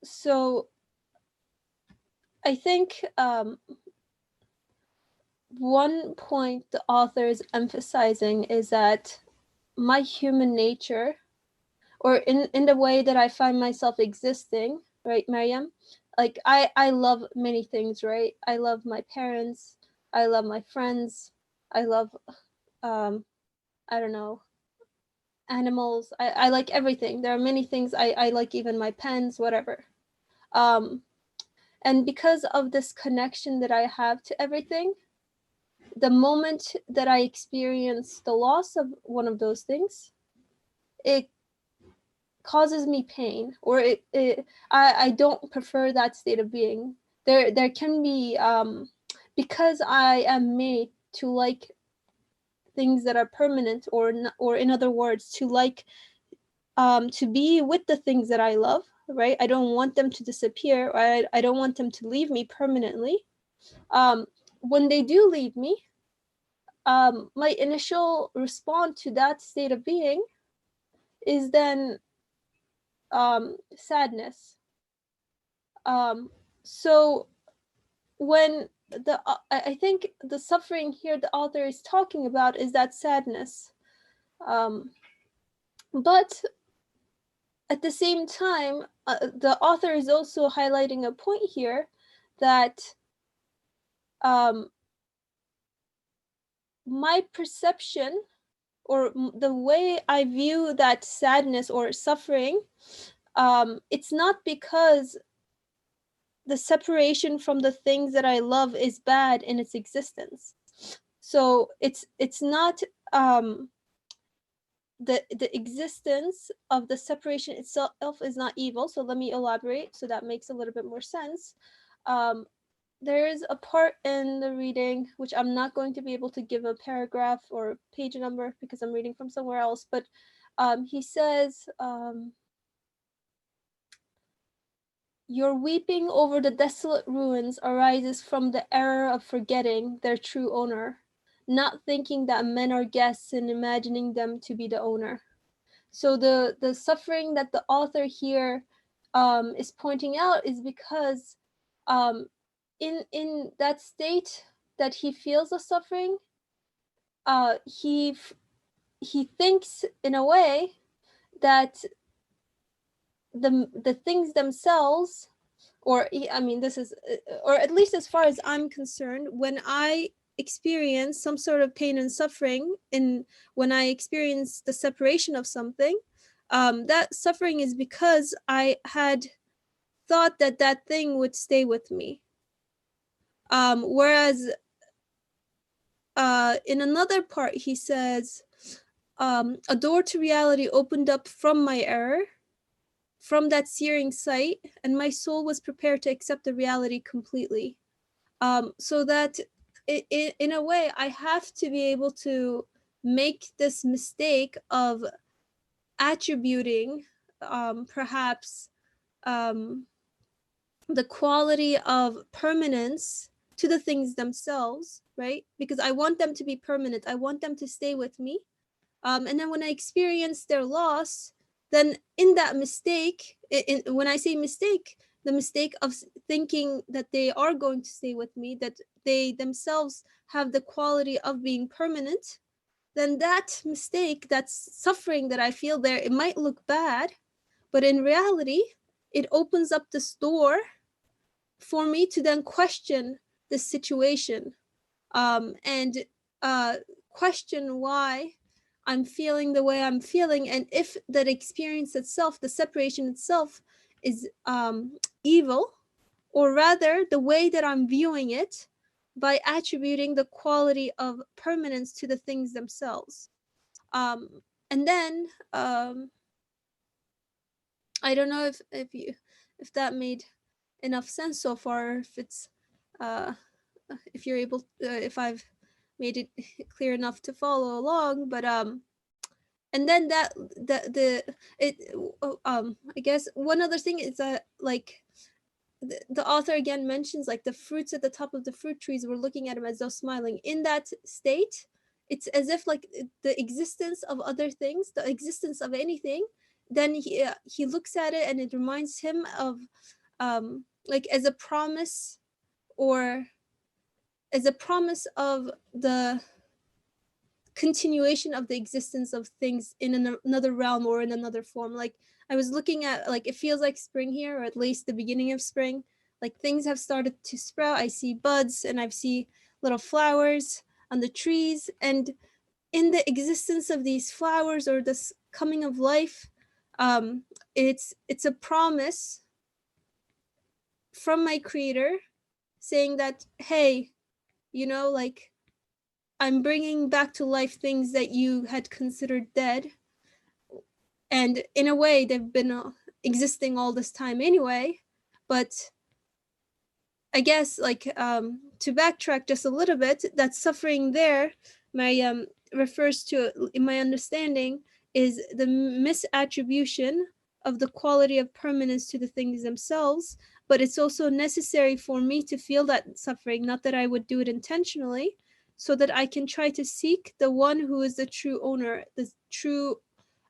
So I think one point the author is emphasizing is that my human nature, or in the way that I find myself existing, right, Mariam? Like I love many things, right? I love my parents, I love my friends, I love I don't know, animals. I like everything. There are many things I like, even my pens, whatever. And because of this connection that I have to everything, the moment that I experience the loss of one of those things, it causes me pain, or I don't prefer that state of being. There can be, because I am made to like things that are permanent, or in other words, to like, to be with the things that I love, right? I don't want them to disappear, or I don't want them to leave me permanently. When they do leave me, my initial response to that state of being is then sadness. So when I think the suffering here the author is talking about is that sadness. But at the same time, the author is also highlighting a point here that my perception, or the way I view that sadness or suffering, it's not because the separation from the things that I love is bad in its existence. So it's not the existence of the separation itself is not evil. So let me elaborate so that makes a little bit more sense. There is a part in the reading which I'm not going to be able to give a paragraph or page number because I'm reading from somewhere else, but he says, your weeping over the desolate ruins arises from the error of forgetting their true owner, not thinking that men are guests and imagining them to be the owner. So the suffering that the author here is pointing out is because in that state that he feels the suffering, he thinks in a way that the things themselves, or I mean, this is, or at least as far as I'm concerned, when I experience some sort of pain and suffering, when I experience the separation of something, that suffering is because I had thought that that thing would stay with me. Whereas in another part, he says, a door to reality opened up from my error, from that searing sight, and my soul was prepared to accept the reality completely. So that in a way, I have to be able to make this mistake of attributing perhaps the quality of permanence to the things themselves, right? Because I want them to be permanent. I want them to stay with me. And then when I experience their loss, then in that mistake, when I say mistake, the mistake of thinking that they are going to stay with me, that they themselves have the quality of being permanent, then that mistake, that suffering that I feel there, it might look bad, but in reality, it opens up this door for me to then question the situation, and question why I'm feeling the way I'm feeling, and if that experience itself, the separation itself, is evil, or rather the way that I'm viewing it by attributing the quality of permanence to the things themselves. And then I don't know if that made enough sense so far, if it's if you're able, if I've made it clear enough to follow along, but and then I guess one other thing is that, like, the author again mentions, like, the fruits at the top of the fruit trees were looking at him as though smiling. In that state, it's as if, like, the existence of other things, the existence of anything, then he looks at it and it reminds him of like, as a promise, or as a promise of the continuation of the existence of things in another realm or in another form. Like, I was looking at, like, it feels like spring here, or at least the beginning of spring. Like, things have started to sprout. I see buds and I see little flowers on the trees, and in the existence of these flowers, or this coming of life, it's a promise from my creator saying that, hey, like, I'm bringing back to life things that you had considered dead. And in a way, they've been existing all this time anyway. But I guess, like, to backtrack just a little bit, that suffering there, Mariam, refers to, in my understanding, is the misattribution of the quality of permanence to the things themselves. But it's also necessary for me to feel that suffering, not that I would do it intentionally, so that I can try to seek the one who is the true owner, the true,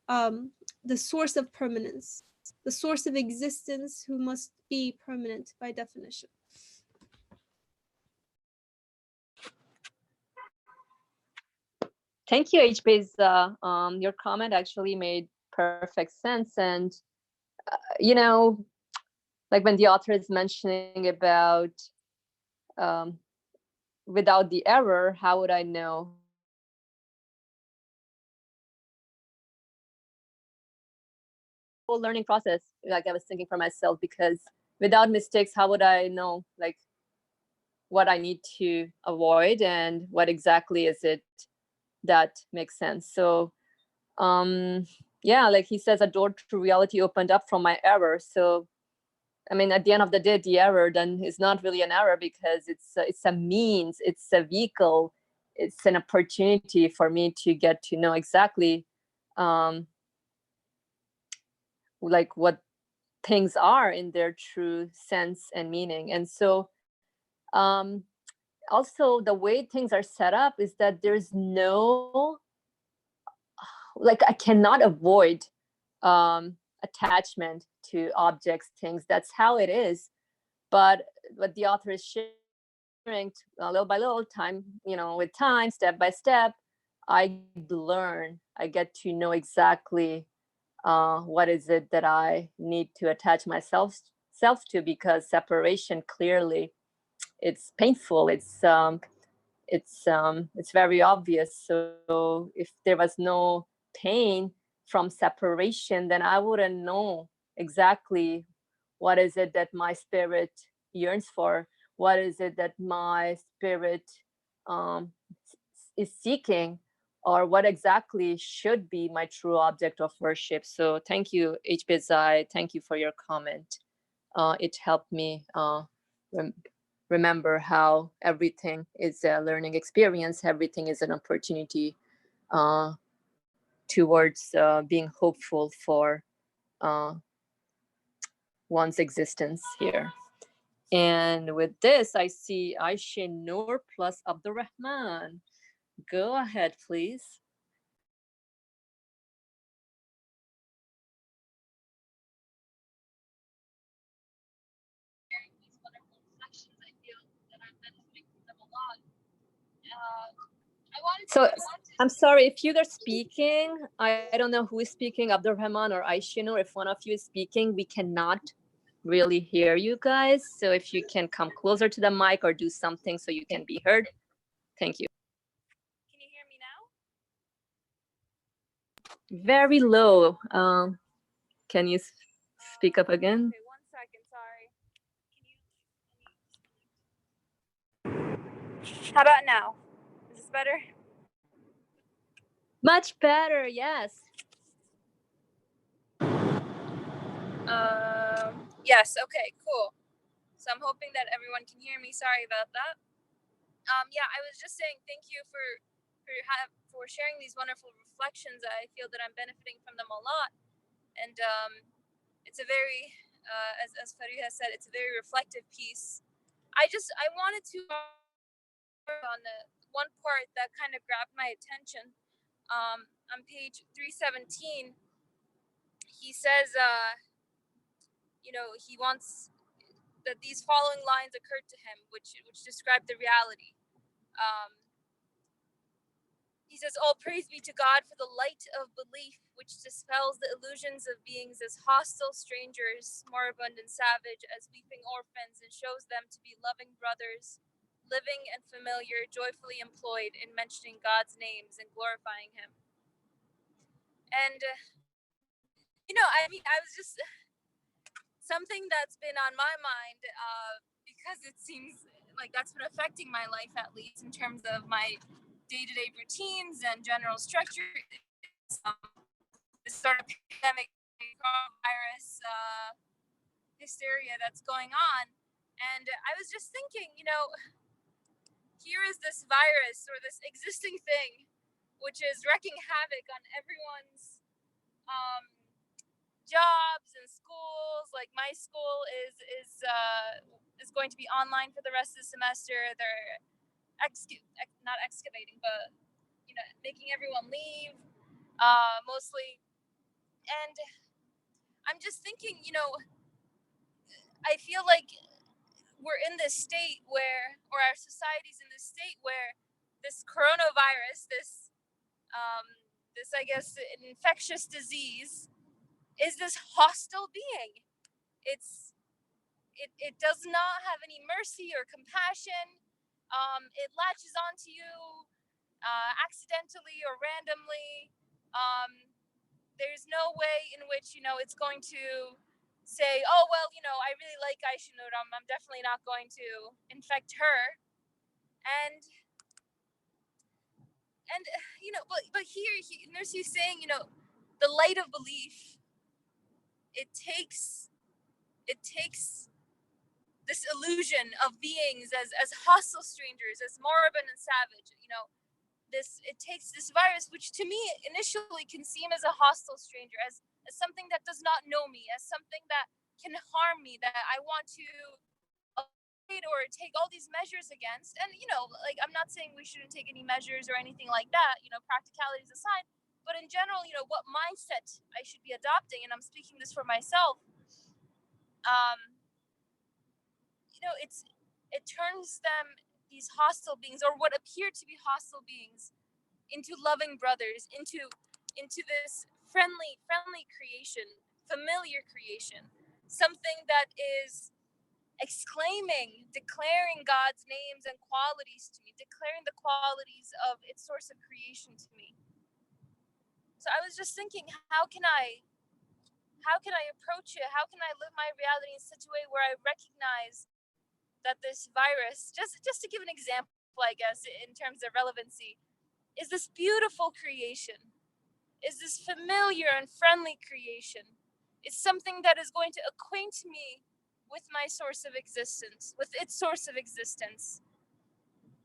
the source of permanence, the source of existence, who must be permanent by definition. Thank you, HB's. Your comment actually made perfect sense. And, you know, like when the author is mentioning about without the error, how would I know? Whole learning process, like I was thinking for myself, because without mistakes, how would I know, like, what I need to avoid and what exactly is it that makes sense? So yeah, like he says, a door to reality opened up from my error. So I mean, at the end of the day, the error then is not really an error, because it's a means, it's a vehicle, it's an opportunity for me to get to know exactly like what things are in their true sense and meaning. And so also the way things are set up is that there's no, like, I cannot avoid attachment to objects, things. That's how it is. But what the author is sharing, little by little, time, with time, step by step, I learn, I get to know exactly what is it that I need to attach myself self to, because separation, clearly, it's painful. It's very obvious. So if there was no pain from separation, then I wouldn't know exactly what is it that my spirit yearns for, what is it that my spirit um, is seeking, or what exactly should be my true object of worship. So thank you, HBSI. Thank you for your comment. It helped me remember how everything is a learning experience, everything is an opportunity towards being hopeful for uh, one's existence here. And with this, I see Aisha Noor plus Abdurrahman. Go ahead, please. So I'm sorry if you are speaking. I don't know who is speaking, Abdurrahman or Aishin, or if one of you is speaking, we cannot really hear you guys. So if you can come closer to the mic or do something so you can be heard. Thank you. Can you hear me now? Very low. Can you speak up again? Okay, 1 second, sorry. How about now? Is this better? Much better, yes. Yes, okay, cool. So I'm hoping that everyone can hear me. Sorry about that. Yeah, I was just saying thank you for sharing these wonderful reflections. I feel that I'm benefiting from them a lot, and it's a very, as Fariha said, it's a very reflective piece. I wanted to on the one part that kind of grabbed my attention. On page 317, he says, he wants that these following lines occurred to him, which describe the reality. He says, "All praise be to God for the light of belief, which dispels the illusions of beings as hostile strangers, moribund and savage, as weeping orphans, and shows them to be loving brothers, living and familiar, joyfully employed in mentioning God's names and glorifying Him." And, I was just something that's been on my mind because it seems like that's been affecting my life, at least in terms of my day-to-day routines and general structure. sort of pandemic coronavirus hysteria that's going on. And I was just thinking, here is this virus or this existing thing, which is wreaking havoc on everyone's jobs and schools. Like my school is going to be online for the rest of the semester. They're not excavating, but making everyone leave mostly. And I'm just thinking, I feel like we're in this state where, or our society's in this state where this coronavirus, this I guess infectious disease, is this hostile being. It does not have any mercy or compassion. It latches onto you accidentally or randomly. There's no way in which it's going to say, oh well, I really like Aishinur. I'm definitely not going to infect her. And but here Nursi's saying, the light of belief. It takes this illusion of beings as hostile strangers, as morbid and savage. It takes this virus, which to me initially can seem as a hostile stranger, as something that does not know me, as something that can harm me, that I want to avoid or take all these measures against. And like, I'm not saying we shouldn't take any measures or anything like that, practicalities aside, but in general, what mindset I should be adopting, and I'm speaking this for myself. It turns them, these hostile beings, or what appear to be hostile beings, into loving brothers, into this friendly creation, familiar creation, something that is declaring God's names and qualities to me, declaring the qualities of its source of creation to me. So I was just thinking, how can I approach it? How can I live my reality in such a way where I recognize that this virus, just to give an example, I guess, in terms of relevancy, is this beautiful creation, is this familiar and friendly creation, is something that is going to acquaint me with my source of existence, with its source of existence,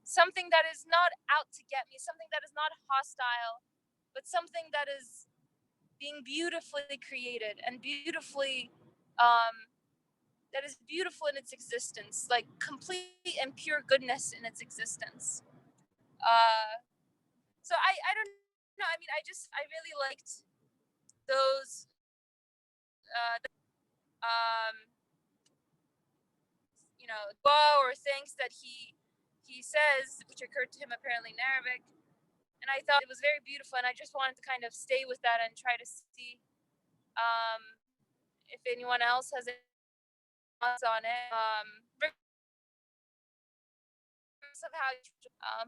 something that is not out to get me, something that is not hostile, but something that is being beautifully created and beautifully that is beautiful in its existence, like complete and pure goodness in its existence. So I don't know. I mean, I really liked those dua or thanks that he says, which occurred to him apparently in Arabic, and I thought it was very beautiful, and I just wanted to kind of stay with that and try to see if anyone else has any thoughts on it. Of how,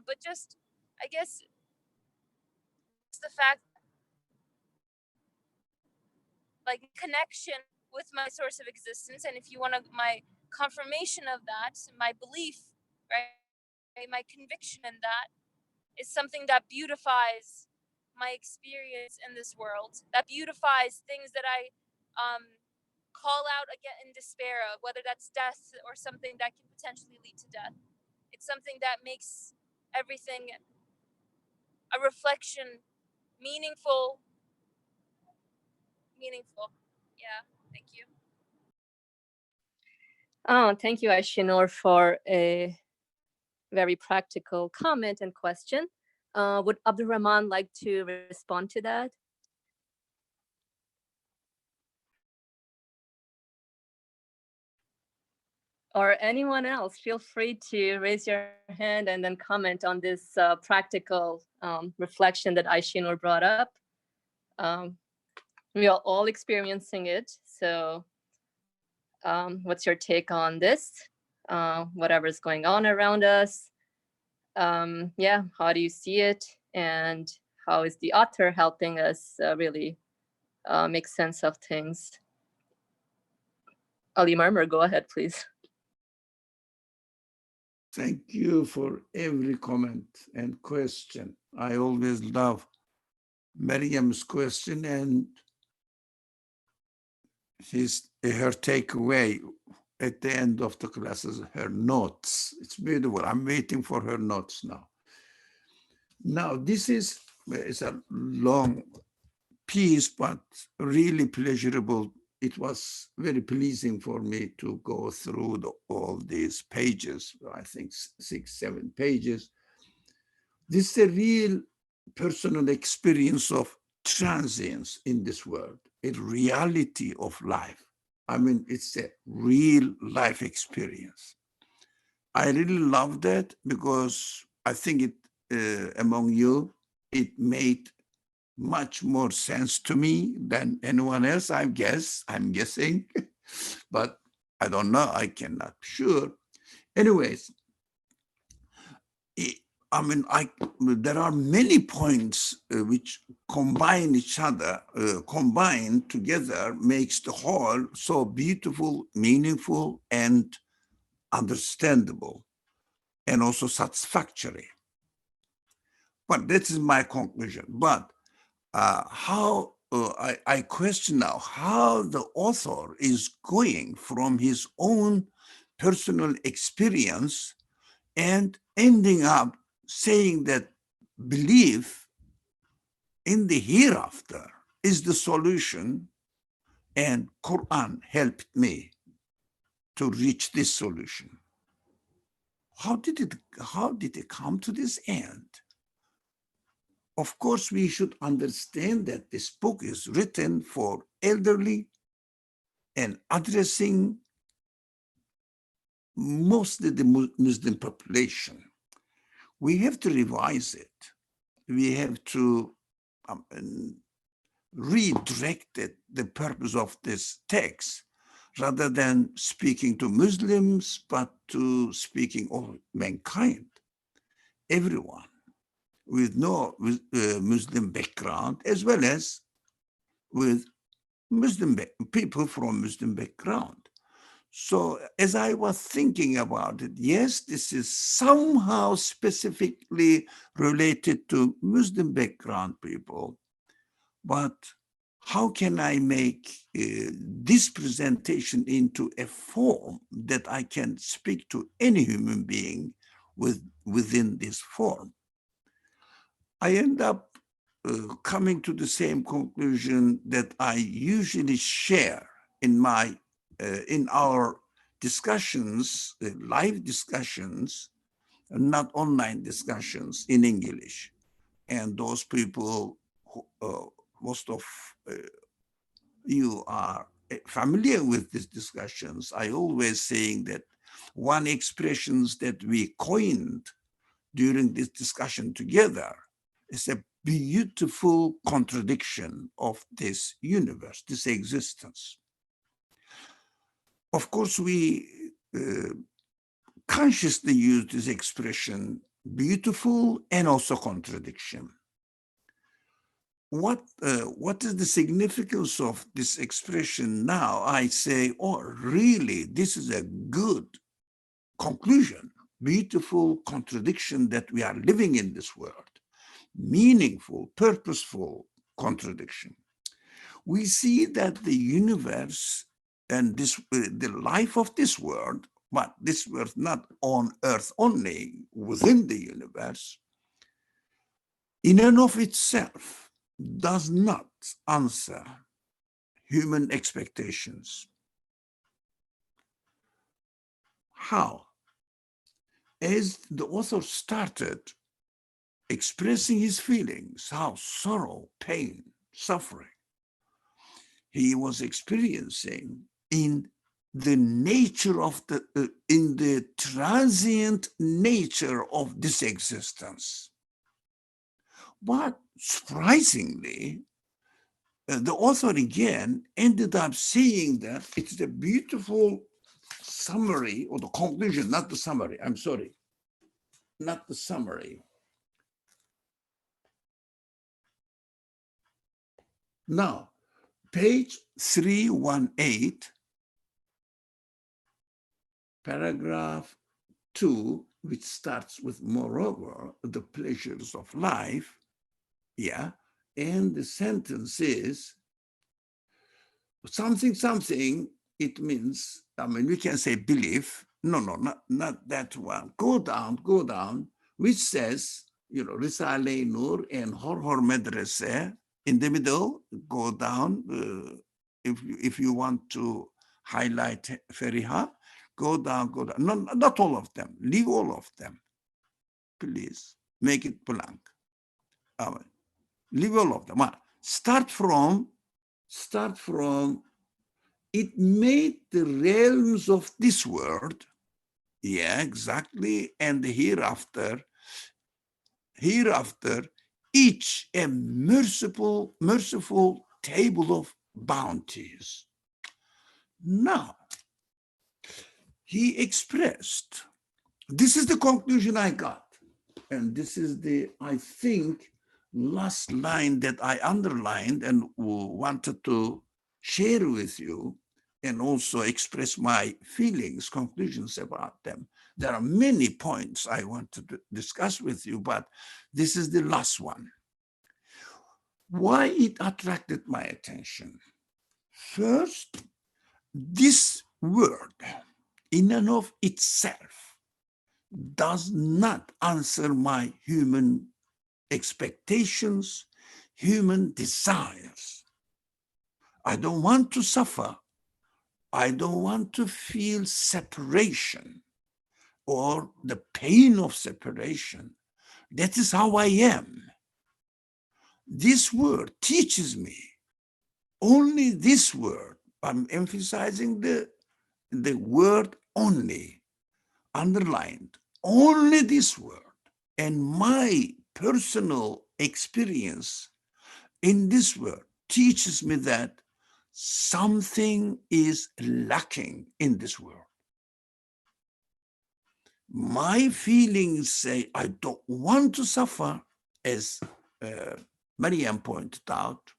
but just, I guess, it's the fact, like, connection with my source of existence, and if you want to, my confirmation of that, my belief, right, my conviction in that is something that beautifies my experience in this world, that beautifies things that I call out again in despair of, whether that's death or something that can potentially lead to death. It's something that makes everything a reflection, meaningful. Yeah, thank you. Oh, thank you, Aishinur, for a very practical comment and question. Would Abdurrahman like to respond to that? Or anyone else, feel free to raise your hand and then comment on this practical reflection that Aishinur brought up. We are all experiencing it. So what's your take on this? Whatever's going on around us. Yeah, how do you see it? And how is the author helping us really make sense of things? Ali Marmer, go ahead, please. Thank you for every comment and question. I always love Maryam's question, and her takeaway at the end of the classes, her notes. It's beautiful. I'm waiting for her notes now. Now, this is it's a long piece, but really pleasurable. It was very pleasing for me to go through all these pages, I think 6, 7 pages. This is a real personal experience of transience in this world, a reality of life. I mean, it's a real life experience. I really love that because I think among you, it made much more sense to me than anyone else, I'm guessing, but I don't know, I cannot be sure. Anyways, I mean, there are many points which combine each other, combine together makes the whole so beautiful, meaningful, and understandable, and also satisfactory. But that is my conclusion. But I question now how the author is going from his own personal experience and ending up saying that belief in the hereafter is the solution, and Quran helped me to reach this solution. How did it come to this end? Of course, we should understand that this book is written for elderly and addressing mostly the Muslim population. We have to revise it. We have to redirect the purpose of this text, rather than speaking to Muslims, but to speaking of mankind, everyone with no Muslim background, as well as with Muslim people from Muslim background. So as I was thinking about it, yes, this is somehow specifically related to Muslim background people, but how can I make this presentation into a form that I can speak to any human being within this form? I end up coming to the same conclusion that I usually share in our discussions, live discussions, not online discussions in English. And those people, most of you are familiar with these discussions. I always saying that one expressions that we coined during this discussion together is a beautiful contradiction of this universe, this existence. Of course, we consciously use this expression, beautiful and also contradiction. What is the significance of this expression now? I say, oh, really, this is a good conclusion, beautiful contradiction that we are living in this world, meaningful, purposeful contradiction. We see that the universe and the life of this world, but this world not on earth only, within the universe, in and of itself, does not answer human expectations. How? As the author started expressing his feelings, how sorrow, pain, suffering, he was experiencing in the nature of in the transient nature of this existence. But surprisingly, the author again ended up saying that it's a beautiful summary, or the conclusion, not the summary, I'm sorry, not the summary. Now, page 318, paragraph 2, which starts with moreover, the pleasures of life, yeah, and the sentence is, something, it means, I mean, we can say belief. No, not that one. Go down, which says, risale-i nur and hor medrese. In the middle, go down. If you want to highlight Feriha, go down. No, not all of them. Leave all of them. Please make it blank. Leave all of them. Start from, it made the realms of this world, yeah, exactly, and hereafter, each a merciful table of bounties. Now, he expressed, this is the conclusion I got, and this is the, I think, last line that I underlined and wanted to share with you and also express my feelings, conclusions about them. There are many points I want to discuss with you, but this is the last one. Why it attracted my attention? First, this word in and of itself does not answer my human expectations, human desires. I don't want to suffer. I don't want to feel separation or the pain of separation. That is how I am. This word teaches me, only this word, I'm emphasizing the word only, underlined, only this word. And my personal experience in this word teaches me that something is lacking in this world. My feelings say I don't want to suffer, as Mariam pointed out,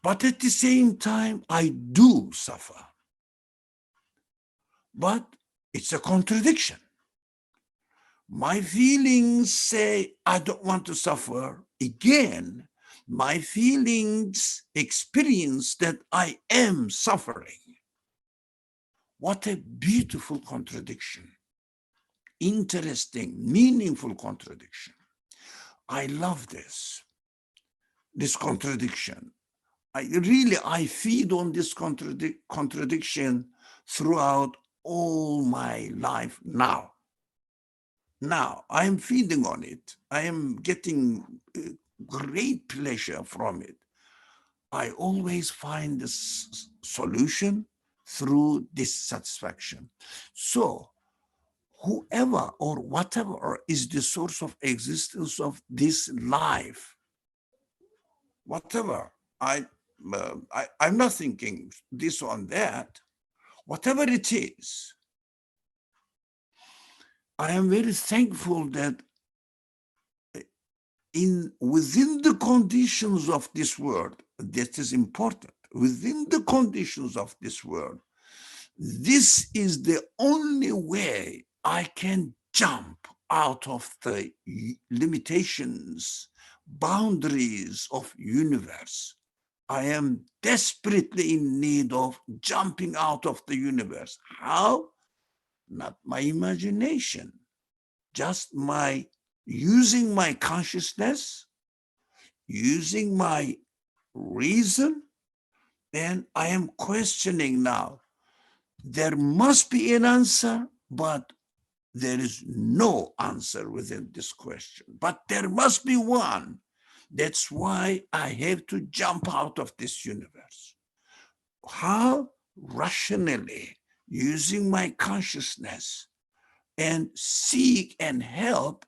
but at the same time, I do suffer. But it's a contradiction. My feelings say I don't want to suffer. Again, my feelings experience that I am suffering. What a beautiful contradiction. Interesting, meaningful contradiction. I love this contradiction. I feed on this contradiction throughout all my life now. Now, I am feeding on it. I am getting great pleasure from it. I always find this solution through dissatisfaction. So, whoever or whatever is the source of existence of this life, whatever, I'm not thinking this or that, whatever it is, I am very thankful that within the conditions of this world, that is important, within the conditions of this world, this is the only way I can jump out of the limitations, boundaries of universe. I am desperately in need of jumping out of the universe. How? Not my imagination, just using my consciousness, using my reason, and I am questioning now. There must be an answer, but there is no answer within this question. But there must be one. That's why I have to jump out of this universe. How? Rationally, using my consciousness and seek and help,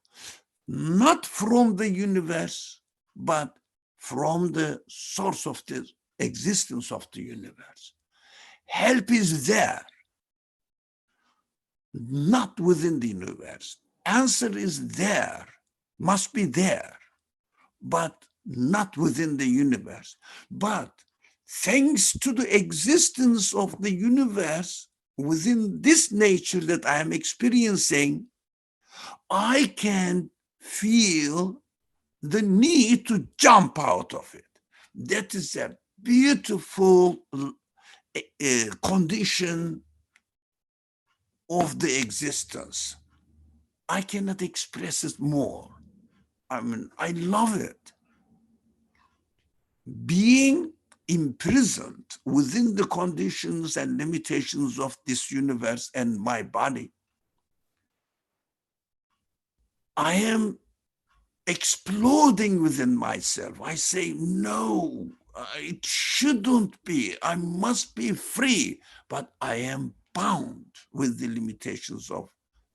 not from the universe, but from the source of the existence of the universe. Help is there, not within the universe. Answer is there, must be there, but not within the universe. But thanks to the existence of the universe within this nature that I am experiencing, I can feel the need to jump out of it. That is a beautiful condition of the existence. I cannot express it more. I mean, I love it. Being imprisoned within the conditions and limitations of this universe and my body, I am exploding within myself. I say, no, it shouldn't be. I must be free, but I am bound with the limitations of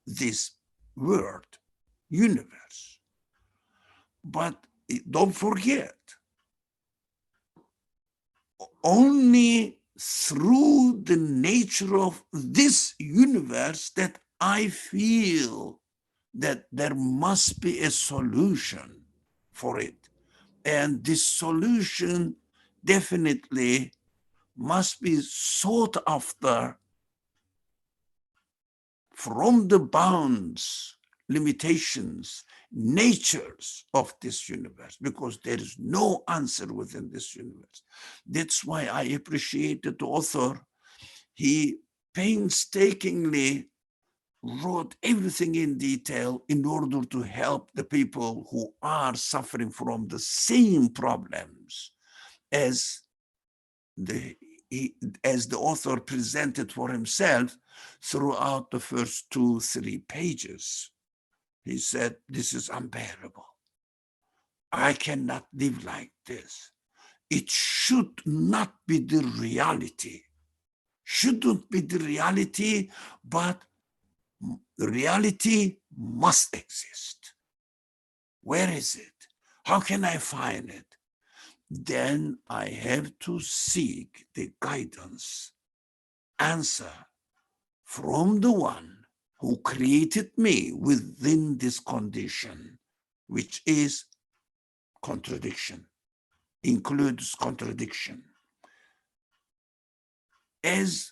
this world, universe. But don't forget, only through the nature of this universe that I feel that there must be a solution for it. And this solution definitely must be sought after from the bounds, limitations, natures of this universe, because there is no answer within this universe. That's why I appreciated the author. He painstakingly wrote everything in detail in order to help the people who are suffering from the same problems as the author presented for himself throughout the first 2-3 pages. He said, this is unbearable. I cannot live like this. It should not be the reality. Shouldn't be the reality, but the reality must exist. Where is it? How can I find it? Then I have to seek the guidance, answer from the one who created me within this condition, which is contradiction, includes contradiction. As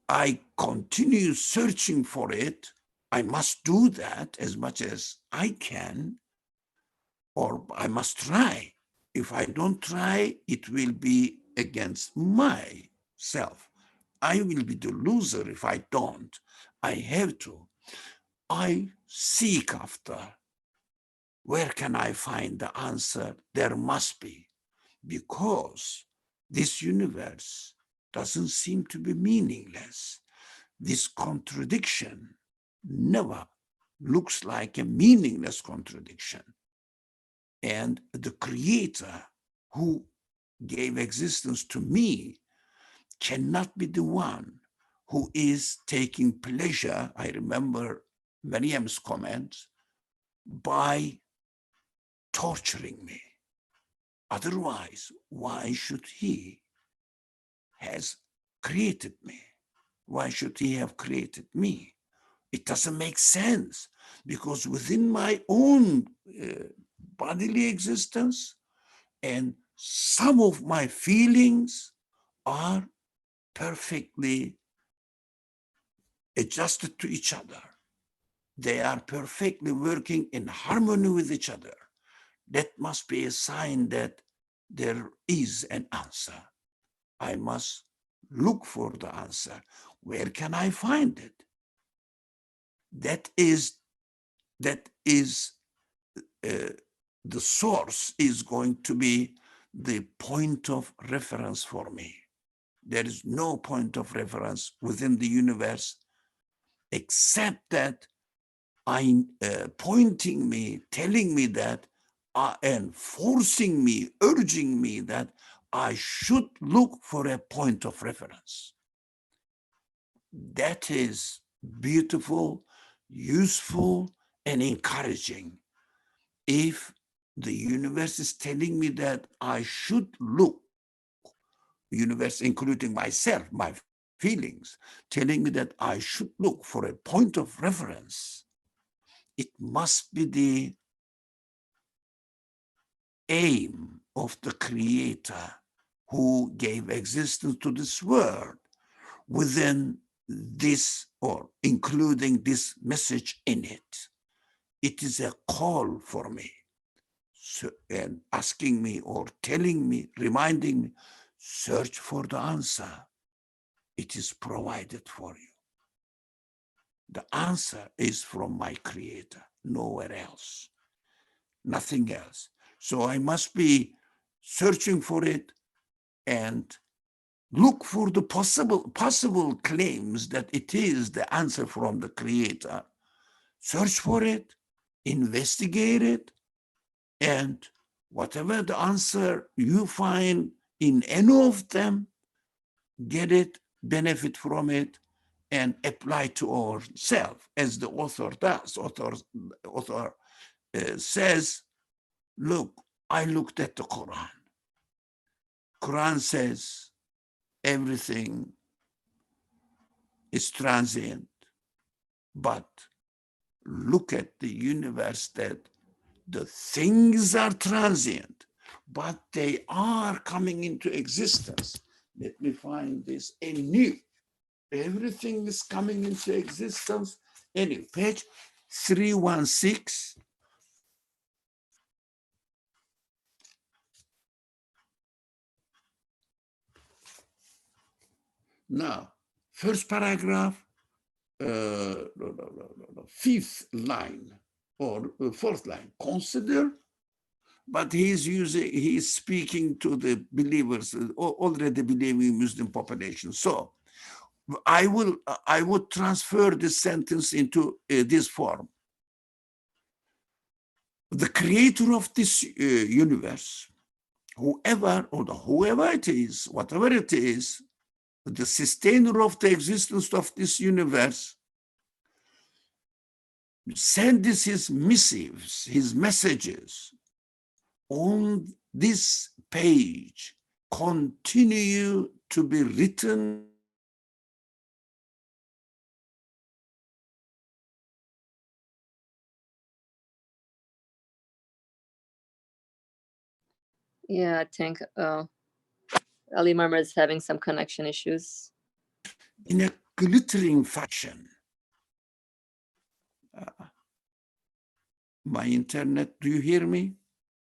I continue searching for it, I must do that as much as I can, or I must try. If I don't try, it will be against myself. I will be the loser if I don't. I have to. I seek after. Where can I find the answer? There must be, because this universe doesn't seem to be meaningless. This contradiction never looks like a meaningless contradiction. And the creator who gave existence to me cannot be the one who is taking pleasure, I remember Maryam's comment, by torturing me. Otherwise, why should he has created me? Why should he have created me? It doesn't make sense, because within my own bodily existence and some of my feelings are perfectly adjusted to each other. They are perfectly working in harmony with each other. That must be a sign that there is an answer. I must look for the answer. Where can I find it? That is the source is going to be the point of reference for me. There is no point of reference within the universe except that pointing me, telling me that, and forcing me, urging me that I should look for a point of reference. That is beautiful, useful, and encouraging. If the universe is telling me that I should look, universe including myself, my feelings, telling me that I should look for a point of reference, it must be the aim of the creator who gave existence to this world within this, or including this message in it. It is a call for me. and asking me or telling me, reminding me, search for the answer. It is provided for you. The answer is from my Creator, nowhere else, nothing else. So I must be searching for it and look for the possible claims that it is the answer from the Creator. Search for it, investigate it, and whatever the answer you find in any of them, get it, benefit from it, and apply to ourselves, as the author does. Author says, look, I looked at the Quran. Quran says everything is transient, but look at the universe, that the things are transient, but they are coming into existence. Let me find this anew. Everything is coming into existence. Anyway, page 316. Now, first paragraph, fifth line or fourth line. Consider, but he's speaking to the believers, already believing Muslim population. So I would transfer this sentence into this form. The creator of this universe, whoever it is, whatever it is, the sustainer of the existence of this universe, sends his missives, his messages on this page, continue to be written Yeah, I think Ali Marmar is having some connection issues. in a glittering fashion. My internet, do you hear me?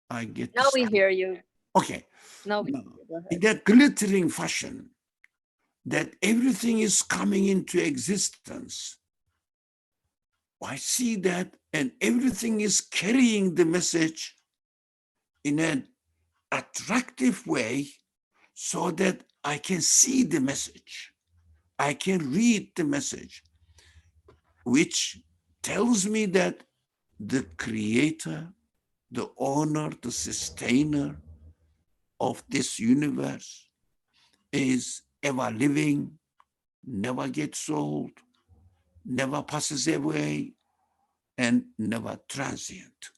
I get Now we hear you. Okay. No, we No. hear you. Go ahead. In that glittering fashion, that everything is coming into existence. I see that, and everything is carrying the message in an attractive way so that I can see the message. I can read the message, which tells me that the creator, the owner, the sustainer of this universe is ever living, never gets old, never passes away, and never transient.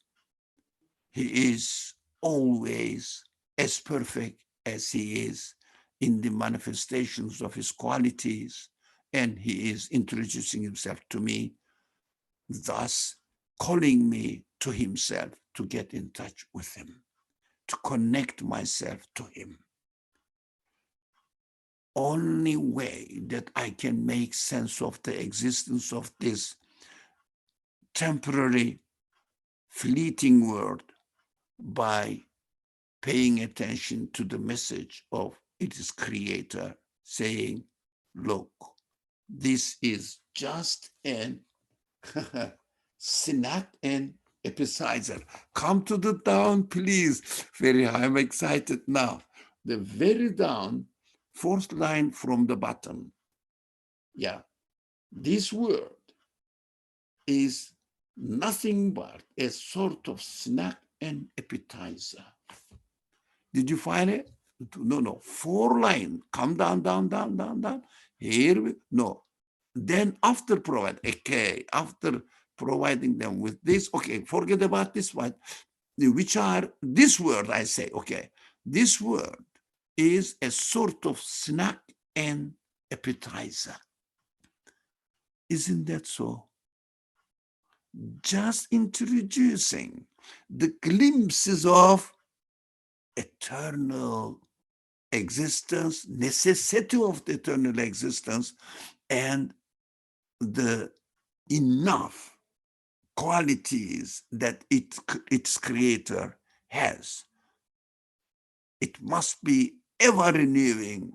He is always as perfect as he is in the manifestations of his qualities, and he is introducing himself to me, thus calling me to himself to get in touch with him, to connect myself to him. Only way that I can make sense of the existence of this temporary, fleeting world by paying attention to the message of its creator, saying, look, this is just an snack and appetizer. Come to the down, please. I'm excited now. The very down, fourth line from the bottom. Yeah, this word is nothing but a sort of snack and appetizer. Did you find it? No. 4 line. Come down, down, down, down, down. Here we no. Then after providing them with this, okay, forget about this one. Which are this word, I say, okay, this word is a sort of snack and appetizer. Isn't that so? Just introducing the glimpses of eternal existence, necessity of the eternal existence, and the enough qualities that its creator has. It must be ever renewing,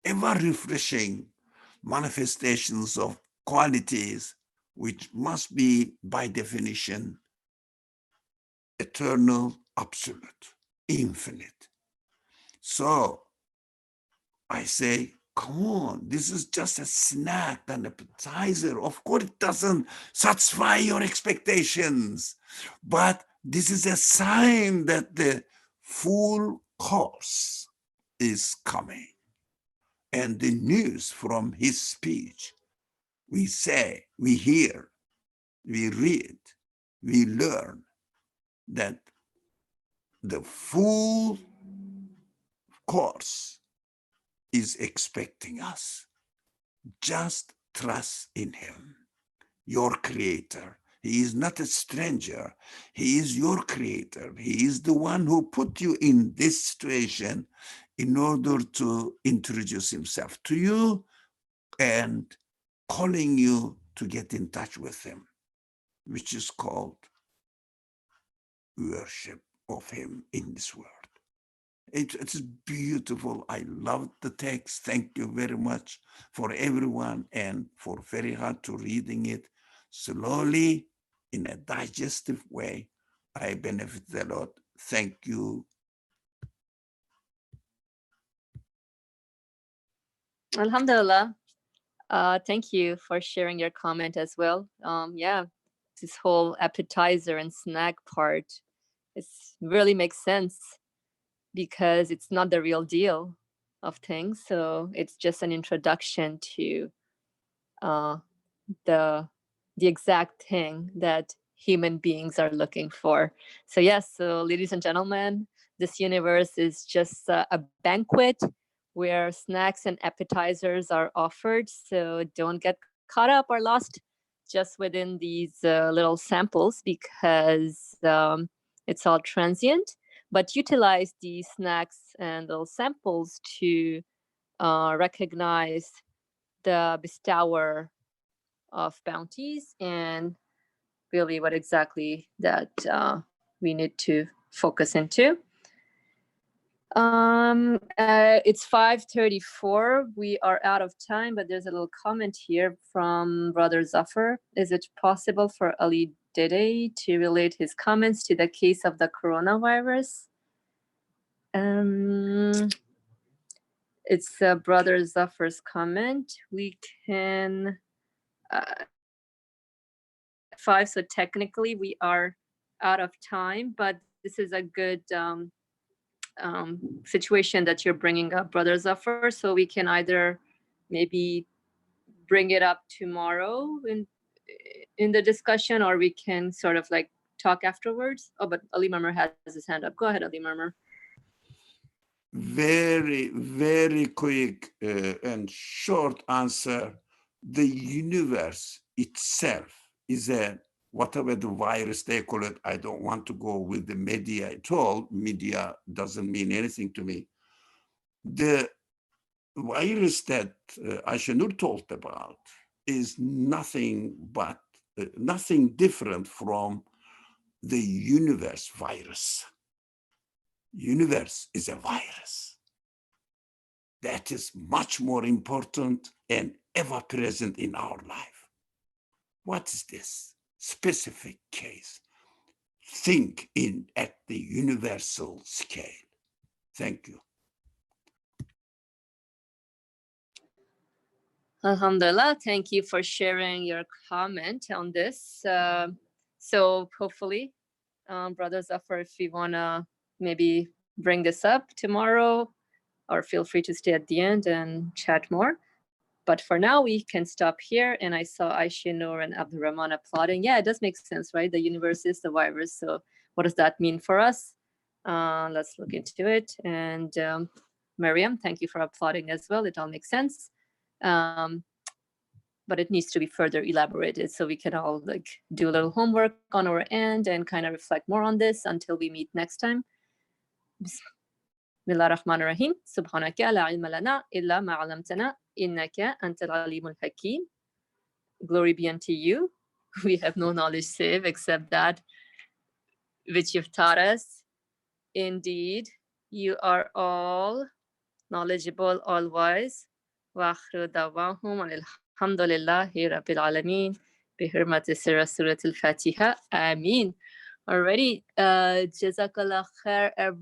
ever refreshing manifestations of qualities which must be, by definition, eternal, absolute, infinite. So I say, come on, this is just a snack, an appetizer. Of course, it doesn't satisfy your expectations, but this is a sign that the full course is coming. And the news from his speech, we say, we hear, we read, we learn that the full course is expecting us. Just trust in him, your creator. He is not a stranger. He is your creator. He is the one who put you in this situation in order to introduce himself to you and calling you to get in touch with him, which is called worship of him in this world. It's beautiful. I love the text. Thank you very much for everyone and for very hard to reading it slowly in a digestive way. I benefit a lot. Thank you. Alhamdulillah. Thank you for sharing your comment as well. Yeah, this whole appetizer and snack part, it really makes sense because it's not the real deal of things. So it's just an introduction to the exact thing that human beings are looking for. So yes, so ladies and gentlemen, this universe is just a banquet where snacks and appetizers are offered. So don't get caught up or lost just within these little samples because it's all transient. But utilize these snacks and little samples to recognize the bestower of bounties and really what exactly that we need to focus into. It's 5:34. We are out of time, but there's a little comment here from Brother Zafar. Is it possible for Ali Dede to relate his comments to the case of the coronavirus? It's Brother Zafar's comment. We can 5, so technically we are out of time, but this is a good situation that you're bringing up, Brother Zafar. So we can either maybe bring it up tomorrow in the discussion, or we can sort of like talk afterwards. Oh, but Ali Marmer has his hand up. Go ahead, Ali Marmer. Very, very quick and short answer. The universe itself is a, whatever the virus they call it, I don't want to go with the media at all. Media doesn't mean anything to me. The virus that Aisha Nur talked about is nothing but, nothing different from the universe virus. Universe is a virus that is much more important and ever present in our life. What is this specific case? Think at the universal scale. Thank you. Alhamdulillah, thank you for sharing your comment on this. So hopefully, Brother Zafar, if you wanna maybe bring this up tomorrow, or feel free to stay at the end and chat more. But for now, we can stop here. And I saw Aisha Noor and Abdurrahman applauding. Yeah, it does make sense, right? The universe is the virus. So what does that mean for us? Let's look into it. And Miriam, thank you for applauding as well. It all makes sense. But it needs to be further elaborated so we can all like do a little homework on our end and kind of reflect more on this until we meet next time. بسم الله الرحمن الرحيم سبحانك لا علم لنا إلا ما علمتنا إنك أنت العليم الحكيم. Glory be unto you. We have no knowledge save except that which you've taught us. Indeed, you are all knowledgeable, all wise. وآخر دعواهم أن الحمد لله رب العالمين بحرمة سورة الفاتحة. Ameen. Alrighty. Jazakallah khair, everyone.